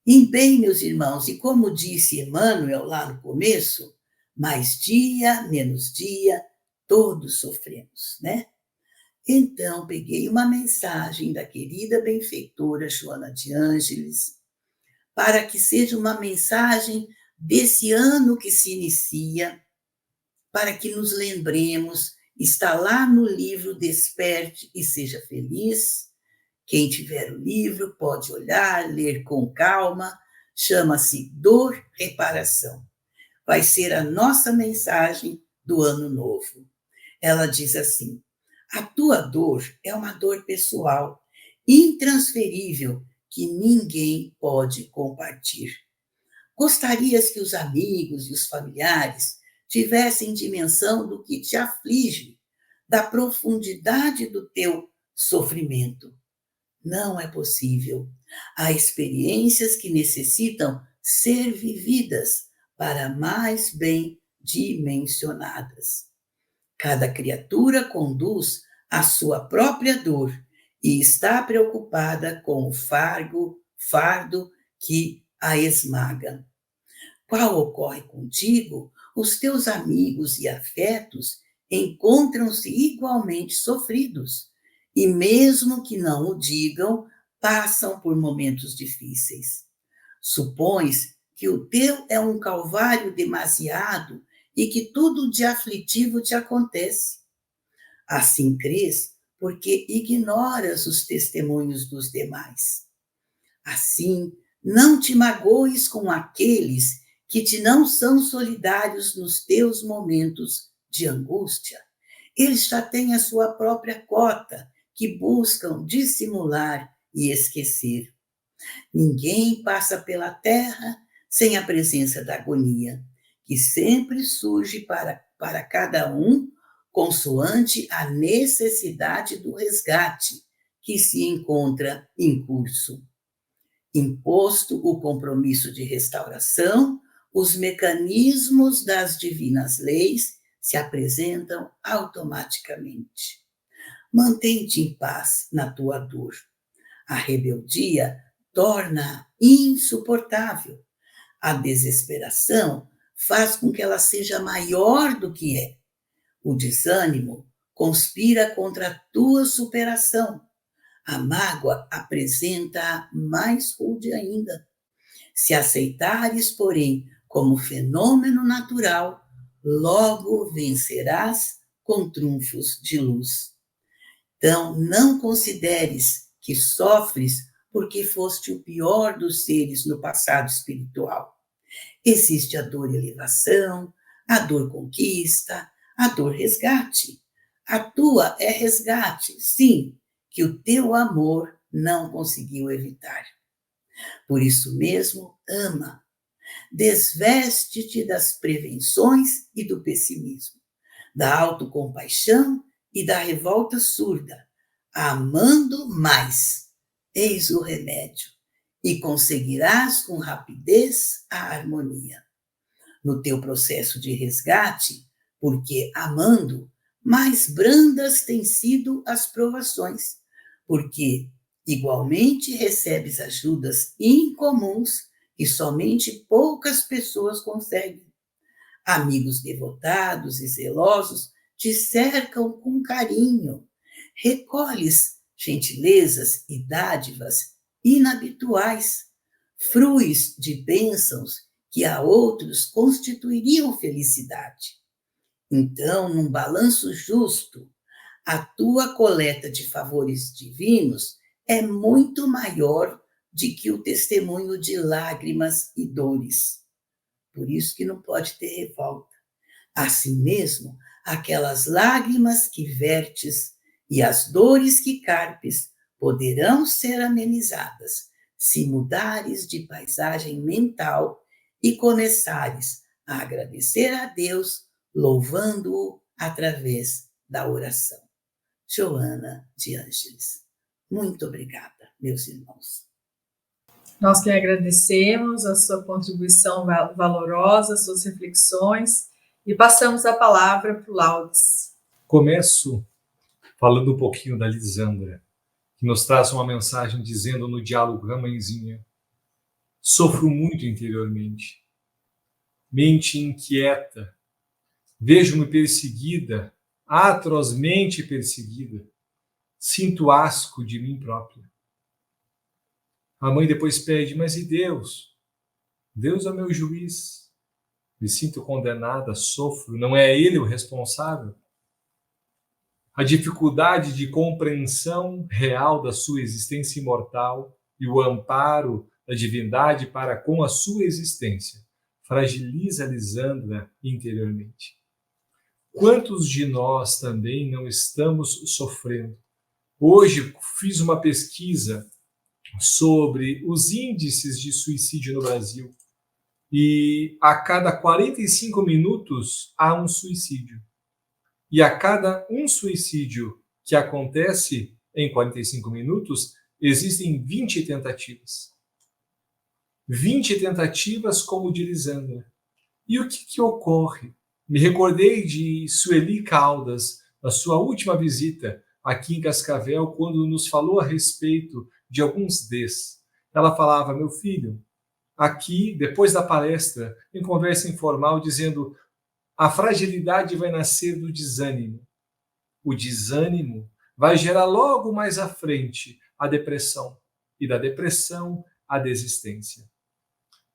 E bem, meus irmãos, e como disse Emmanuel lá no começo, mais dia, menos dia, todos sofremos, né? Então, peguei uma mensagem da querida benfeitora Joana de Ângeles, para que seja uma mensagem desse ano que se inicia, para que nos lembremos, está lá no livro Desperte e Seja Feliz. Quem tiver o livro pode olhar, ler com calma, chama-se Dor Reparação. Vai ser a nossa mensagem do ano novo. Ela diz assim: a tua dor é uma dor pessoal, intransferível, que ninguém pode compartilhar. Gostarias que os amigos e os familiares tivessem dimensão do que te aflige, da profundidade do teu sofrimento. Não é possível. Há experiências que necessitam ser vividas para mais bem dimensionadas. Cada criatura conduz a sua própria dor e está preocupada com o fardo que a esmaga. Qual ocorre contigo, os teus amigos e afetos encontram-se igualmente sofridos, e mesmo que não o digam, passam por momentos difíceis. Supões que o teu é um calvário demasiado e que tudo de aflitivo te acontece. Assim crês, porque ignoras os testemunhos dos demais. Assim, não te magoes com aqueles que te não são solidários nos teus momentos de angústia. Eles já têm a sua própria cota, que buscam dissimular e esquecer. Ninguém passa pela terra sem a presença da agonia, que sempre surge para cada um, consoante a necessidade do resgate que se encontra em curso. Imposto o compromisso de restauração, os mecanismos das divinas leis se apresentam automaticamente. Mantém-te em paz na tua dor. A rebeldia torna insuportável. A desesperação faz com que ela seja maior do que é. O desânimo conspira contra a tua superação. A mágoa apresenta mais rude ainda. Se aceitares, porém, como fenômeno natural, logo vencerás com trunfos de luz. Então, não consideres que sofres porque foste o pior dos seres no passado espiritual. Existe a dor elevação, a dor conquista, a dor resgate. A tua é resgate, sim, que o teu amor não conseguiu evitar. Por isso mesmo, ama. Desveste-te das prevenções e do pessimismo, da autocompaixão e da revolta surda, amando mais. Eis o remédio, e conseguirás com rapidez a harmonia. No teu processo de resgate, porque amando, mais brandas têm sido as provações, porque igualmente recebes ajudas incomuns que somente poucas pessoas conseguem. Amigos devotados e zelosos te cercam com carinho. Recolhes gentilezas e dádivas inabituais, fruis de bênçãos que a outros constituiriam felicidade. Então, num balanço justo, a tua coleta de favores divinos é muito maior do que o testemunho de lágrimas e dores. Por isso que não pode ter revolta. Assim mesmo, aquelas lágrimas que vertes e as dores que carpes poderão ser amenizadas se mudares de paisagem mental e começares a agradecer a Deus, louvando-o através da oração. Joana de Ângeles. Muito obrigada, meus irmãos. Nós que agradecemos a sua contribuição valorosa, as suas reflexões, e passamos a palavra para o Laudes. Começo falando um pouquinho da Lisandra, que nos traz uma mensagem dizendo no diálogo com a mãezinha: sofro muito interiormente, mente inquieta, vejo-me perseguida, atrozmente perseguida, sinto asco de mim própria. A mãe depois pede: mas e Deus? Deus é o meu juiz. Me sinto condenada, sofro, não é Ele o responsável? A dificuldade de compreensão real da sua existência imortal e o amparo da divindade para com a sua existência fragiliza Lisandra interiormente. Quantos de nós também não estamos sofrendo? Hoje fiz uma pesquisa sobre os índices de suicídio no Brasil e a cada 45 minutos há um suicídio. E a cada um suicídio que acontece em 45 minutos, existem 20 tentativas. 20 tentativas como o de Lisandra. E o que ocorre? Me recordei de Sueli Caldas, na sua última visita aqui em Cascavel, quando nos falou a respeito de alguns Ela falava: meu filho, aqui, depois da palestra, em conversa informal, dizendo: a fragilidade vai nascer do desânimo. O desânimo vai gerar logo mais à frente a depressão. E da depressão, a desistência.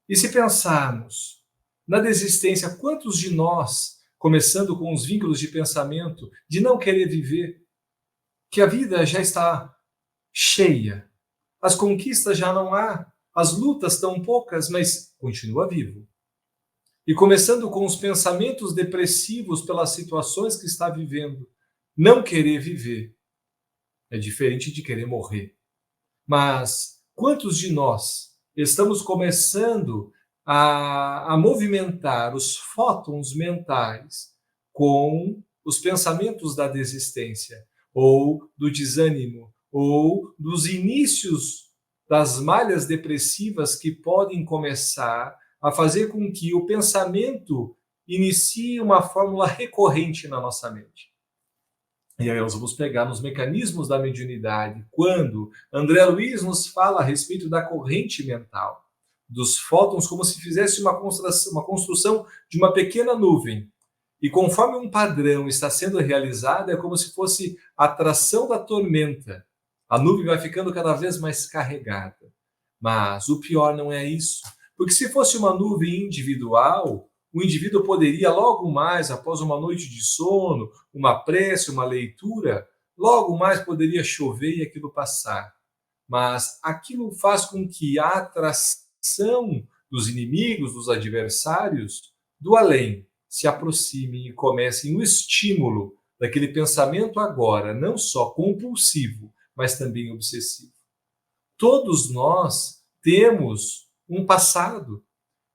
E se pensarmos na desistência, quantos de nós, começando com os vínculos de pensamento, de não querer viver, que a vida já está cheia, as conquistas já não há, as lutas tão poucas, mas continua vivo. E começando com os pensamentos depressivos pelas situações que está vivendo, não querer viver é diferente de querer morrer. Mas quantos de nós estamos começando a movimentar os fótons mentais com os pensamentos da desistência, ou do desânimo, ou dos inícios das malhas depressivas que podem começar a fazer com que o pensamento inicie uma fórmula recorrente na nossa mente. E aí nós vamos pegar nos mecanismos da mediunidade, quando André Luiz nos fala a respeito da corrente mental, dos fótons, como se fizesse uma construção de uma pequena nuvem. E conforme um padrão está sendo realizado, é como se fosse a atração da tormenta. A nuvem vai ficando cada vez mais carregada. Mas o pior não é isso. Porque se fosse uma nuvem individual, o indivíduo poderia logo mais, após uma noite de sono, uma prece, uma leitura, logo mais poderia chover e aquilo passar. Mas aquilo faz com que a atração dos inimigos, dos adversários, do além, se aproximem e comecem o estímulo daquele pensamento agora, não só compulsivo, mas também obsessivo. Todos nós temos um passado.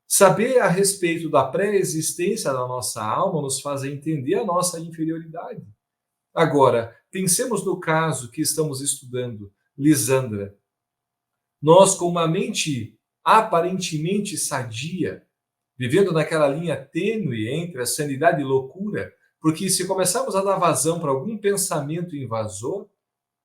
Saber a respeito da pré-existência da nossa alma nos faz entender a nossa inferioridade. Agora, pensemos no caso que estamos estudando, Lisandra. Nós, com uma mente aparentemente sadia, vivendo naquela linha tênue entre a sanidade e loucura, Porque se começarmos a dar vazão para algum pensamento invasor,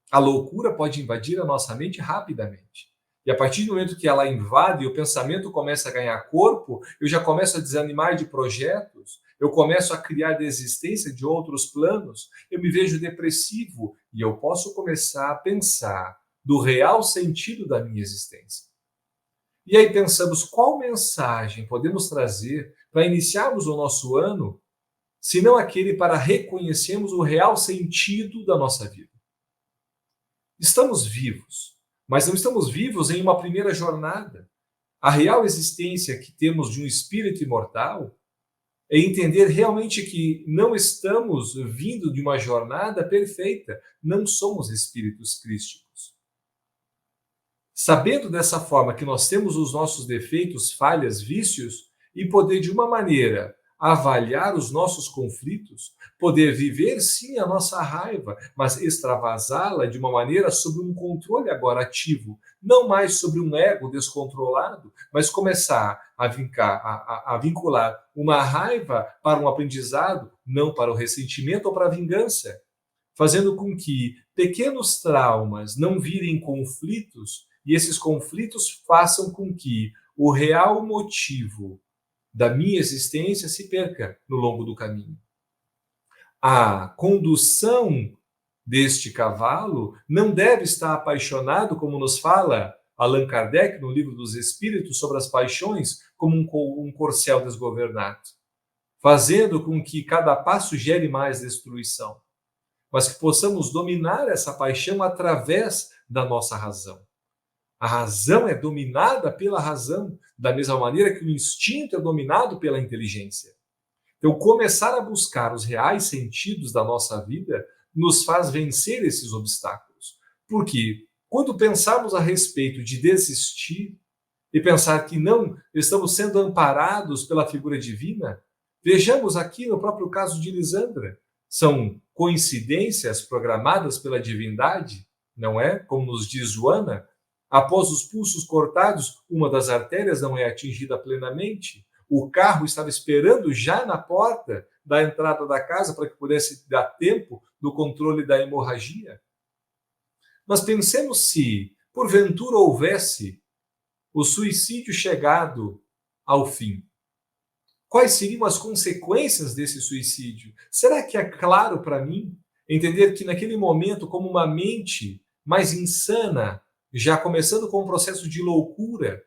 a loucura pode invadir a nossa mente rapidamente. E a partir do momento que ela invade e o pensamento começa a ganhar corpo, eu já começo a desanimar de projetos, eu começo a criar desistência de outros planos, eu me vejo depressivo e eu posso começar a pensar do real sentido da minha existência. E aí pensamos qual mensagem podemos trazer para iniciarmos o nosso ano, se não aquele para reconhecermos o real sentido da nossa vida. Estamos vivos, mas não estamos vivos em uma primeira jornada. A real existência que temos de um espírito imortal é entender realmente que não estamos vindo de uma jornada perfeita, não somos espíritos crísticos. Sabendo dessa forma que nós temos os nossos defeitos, falhas, vícios, e poder de uma maneira avaliar os nossos conflitos, poder viver sim a nossa raiva, mas extravasá-la de uma maneira sob um controle agora ativo, não mais sobre um ego descontrolado, mas começar a vincular uma raiva para um aprendizado, não para o ressentimento ou para a vingança, fazendo com que pequenos traumas não virem conflitos e esses conflitos façam com que o real motivo da minha existência se perca no longo do caminho. A condução deste cavalo não deve estar apaixonado, como nos fala Allan Kardec no Livro dos Espíritos sobre as paixões, como um corcel desgovernado, fazendo com que cada passo gere mais destruição, mas que possamos dominar essa paixão através da nossa razão. A razão é dominada pela razão, da mesma maneira que o instinto é dominado pela inteligência. Então, começar a buscar os reais sentidos da nossa vida nos faz vencer esses obstáculos. Porque quando pensarmos a respeito de desistir e pensar que não estamos sendo amparados pela figura divina, vejamos aqui no próprio caso de Lisandra. São coincidências programadas pela divindade, não é? Como nos diz Joana, após os pulsos cortados, uma das artérias não é atingida plenamente. O carro estava esperando já na porta da entrada da casa para que pudesse dar tempo do controle da hemorragia. Mas pensemos se, porventura, houvesse o suicídio chegado ao fim. Quais seriam as consequências desse suicídio? Será que é claro para mim entender que naquele momento, como uma mente mais insana, já começando com um processo de loucura,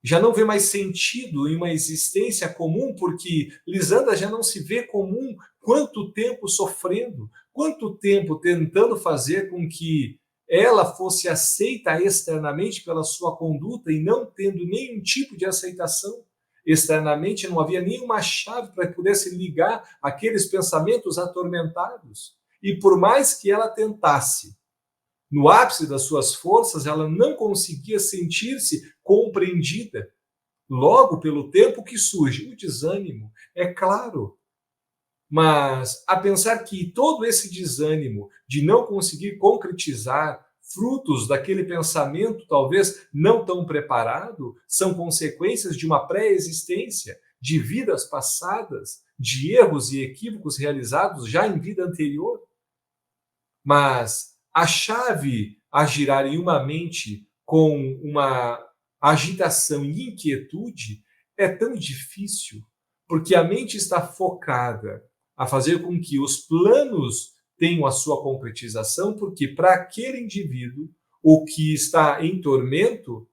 já não vê mais sentido em uma existência comum, porque Lisandra já não se vê comum, quanto tempo sofrendo, quanto tempo tentando fazer com que ela fosse aceita externamente pela sua conduta e não tendo nenhum tipo de aceitação. Externamente não havia nenhuma chave para que pudesse ligar aqueles pensamentos atormentados. E por mais que ela tentasse, no ápice das suas forças, ela não conseguia sentir-se compreendida. Logo, pelo tempo que surge o desânimo, é claro. Mas a pensar que todo esse desânimo de não conseguir concretizar frutos daquele pensamento talvez não tão preparado, são consequências de uma pré-existência, de vidas passadas, de erros e equívocos realizados já em vida anterior. Mas a chave a girar em uma mente com uma agitação e inquietude é tão difícil, porque a mente está focada a fazer com que os planos tenham a sua concretização, porque para aquele indivíduo, o que está em tormento,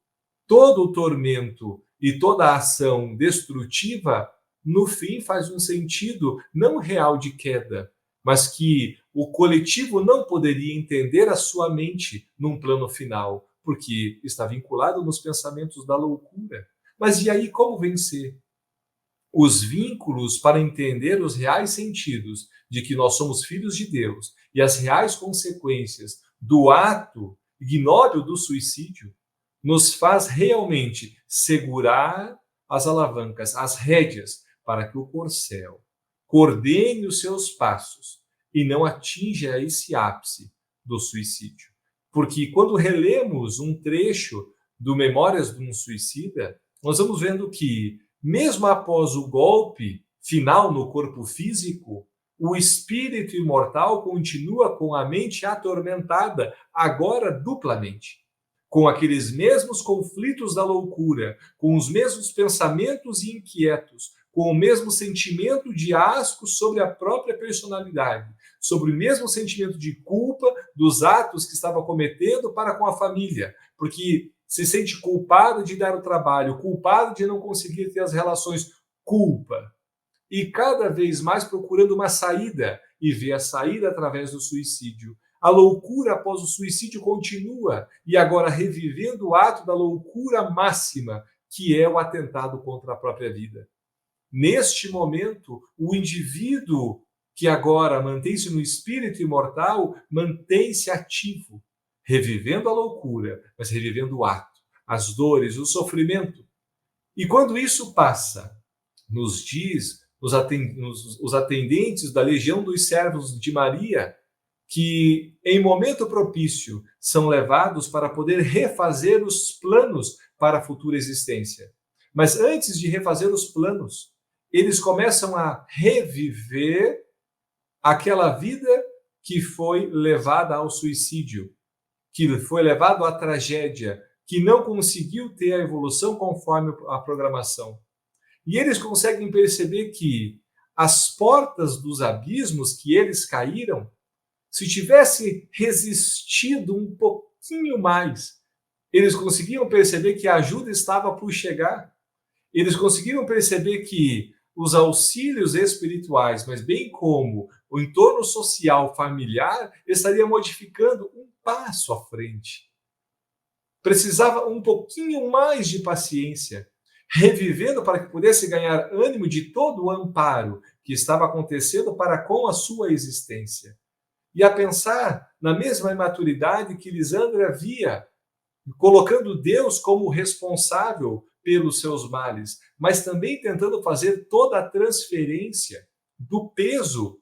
todo o tormento e toda a ação destrutiva, no fim faz um sentido não real de queda, mas que o coletivo não poderia entender a sua mente num plano final, porque está vinculado nos pensamentos da loucura. Mas e aí como vencer? Os vínculos para entender os reais sentidos de que nós somos filhos de Deus e as reais consequências do ato ignóbil do suicídio nos faz realmente segurar as alavancas, as rédeas, para que o corcel coordene os seus passos e não atinja esse ápice do suicídio. Porque quando relemos um trecho do Memórias de um Suicida, nós vamos vendo que, mesmo após o golpe final no corpo físico, o espírito imortal continua com a mente atormentada, agora duplamente, com aqueles mesmos conflitos da loucura, com os mesmos pensamentos inquietos, com o mesmo sentimento de asco sobre a própria personalidade, sobre o mesmo sentimento de culpa dos atos que estava cometendo para com a família, porque se sente culpado de dar o trabalho, culpado de não conseguir ter as relações, culpa. E cada vez mais procurando uma saída, e vê a saída através do suicídio. A loucura após o suicídio continua, e agora revivendo o ato da loucura máxima, que é o atentado contra a própria vida. Neste momento, o indivíduo que agora mantém-se no espírito imortal, mantém-se ativo, revivendo a loucura, mas revivendo o ato, as dores, o sofrimento. E quando isso passa, nos diz os atendentes da Legião dos Servos de Maria, que em momento propício são levados para poder refazer os planos para a futura existência. Mas antes de refazer os planos, eles começam a reviver aquela vida que foi levada ao suicídio, que foi levada à tragédia, que não conseguiu ter a evolução conforme a programação. E eles conseguem perceber que as portas dos abismos que eles caíram, se tivesse resistido um pouquinho mais, eles conseguiam perceber que a ajuda estava por chegar. Eles conseguiram perceber que os auxílios espirituais, mas bem como o entorno social, familiar, estaria modificando um passo à frente. Precisava um pouquinho mais de paciência, revivendo para que pudesse ganhar ânimo de todo o amparo que estava acontecendo para com a sua existência. E a pensar na mesma imaturidade que Lisandra havia, colocando Deus como responsável pelos seus males, mas também tentando fazer toda a transferência do peso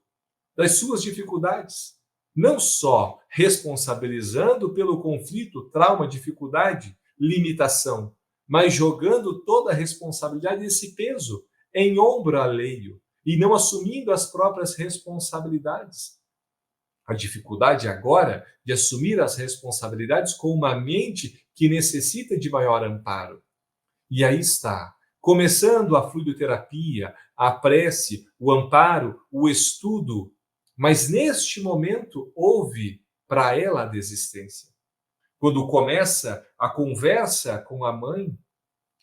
das suas dificuldades. Não só responsabilizando pelo conflito, trauma, dificuldade, limitação, mas jogando toda a responsabilidade desse peso em ombro alheio e não assumindo as próprias responsabilidades. A dificuldade agora de assumir as responsabilidades com uma mente que necessita de maior amparo. E aí está, começando a fluidoterapia, a prece, o amparo, o estudo, mas neste momento houve para ela a desistência. Quando começa a conversa com a mãe,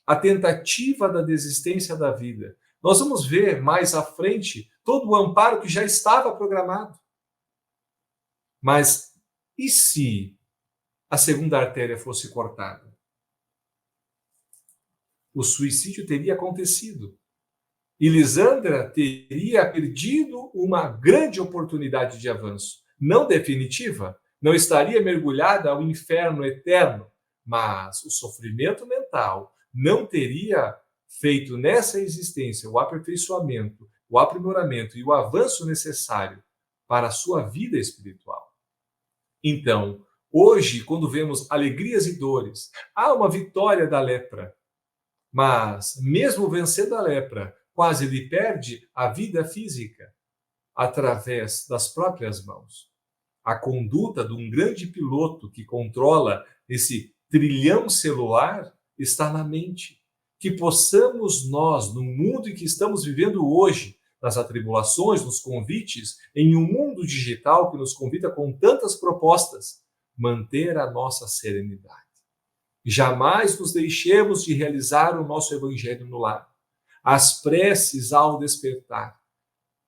a tentativa da desistência da vida. Nós vamos ver mais à frente todo o amparo que já estava programado. Mas e se a segunda artéria fosse cortada? O suicídio teria acontecido. E Lisandra teria perdido uma grande oportunidade de avanço. Não definitiva, não estaria mergulhada ao inferno eterno, mas o sofrimento mental não teria feito nessa existência o aperfeiçoamento, o aprimoramento e o avanço necessário para a sua vida espiritual. Então, hoje, quando vemos alegrias e dores, há uma vitória da lepra, mas mesmo vencendo a lepra, quase lhe perde a vida física através das próprias mãos. A conduta de um grande piloto que controla esse trilhão celular está na mente. Que possamos nós, no mundo em que estamos vivendo hoje, nas atribulações, nos convites, em um mundo digital que nos convida com tantas propostas, manter a nossa serenidade. Jamais nos deixemos de realizar o nosso evangelho no lar. As preces ao despertar,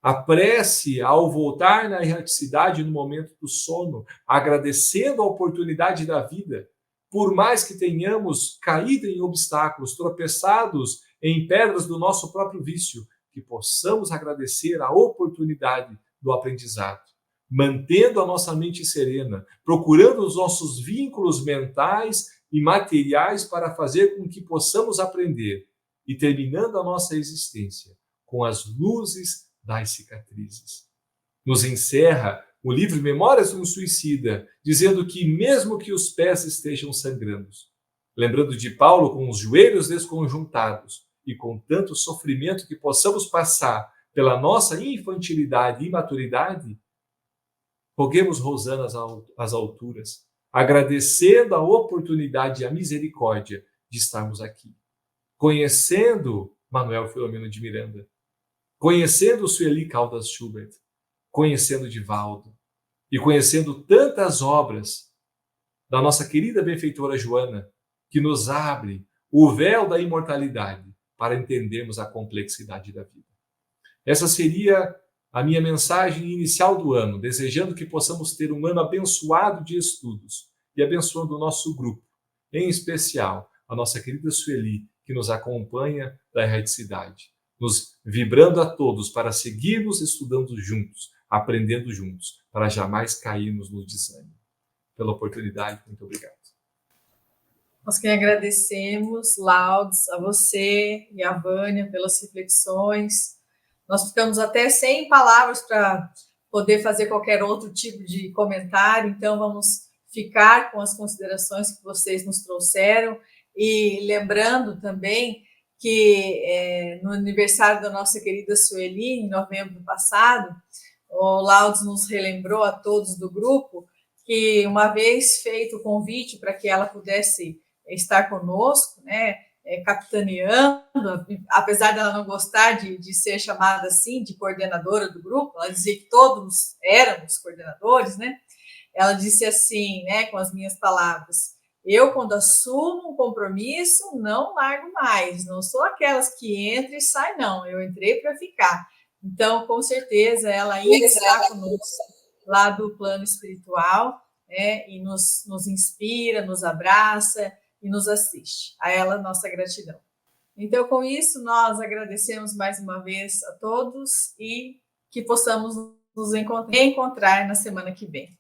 a prece ao voltar na erraticidade no momento do sono, agradecendo a oportunidade da vida, por mais que tenhamos caído em obstáculos, tropeçados em pedras do nosso próprio vício, que possamos agradecer a oportunidade do aprendizado, mantendo a nossa mente serena, procurando os nossos vínculos mentais e materiais para fazer com que possamos aprender e terminando a nossa existência com as luzes das cicatrizes. Nos encerra o livro Memórias de um Suicida, dizendo que mesmo que os pés estejam sangrando, lembrando de Paulo com os joelhos desconjuntados e com tanto sofrimento que possamos passar pela nossa infantilidade e imaturidade, roguemos Rosana às alturas, agradecendo a oportunidade e a misericórdia de estarmos aqui, conhecendo Manuel Filomeno de Miranda, conhecendo Sueli Caldas Schubert, conhecendo Divaldo e conhecendo tantas obras da nossa querida benfeitora Joana, que nos abre o véu da imortalidade para entendermos a complexidade da vida. Essa seria a minha mensagem inicial do ano, desejando que possamos ter um ano abençoado de estudos e abençoando o nosso grupo, em especial a nossa querida Sueli, que nos acompanha da erradicidade, nos vibrando a todos para seguirmos estudando juntos, aprendendo juntos, para jamais cairmos no desânimo. Pela oportunidade, muito obrigado. Nós que agradecemos, Laudes, a você e a Vânia pelas reflexões. Nós ficamos até sem palavras para poder fazer qualquer outro tipo de comentário, então vamos ficar com as considerações que vocês nos trouxeram e lembrando também que no aniversário da nossa querida Sueli, em novembro passado, o Laudes nos relembrou a todos do grupo que uma vez feito o convite para que ela pudesse estar conosco, né, capitaneando, apesar dela não gostar de ser chamada assim, de coordenadora do grupo, ela dizia que todos éramos coordenadores, né? Ela disse assim, né, com as minhas palavras: eu, quando assumo um compromisso, não largo mais, não sou aquelas que entra e sai, não, eu entrei para ficar. Então, com certeza, ela ainda está conosco lá do plano espiritual, né, e nos inspira, nos abraça e nos assiste. A ela, nossa gratidão. Então, com isso, nós agradecemos mais uma vez a todos e que possamos nos encontrar na semana que vem.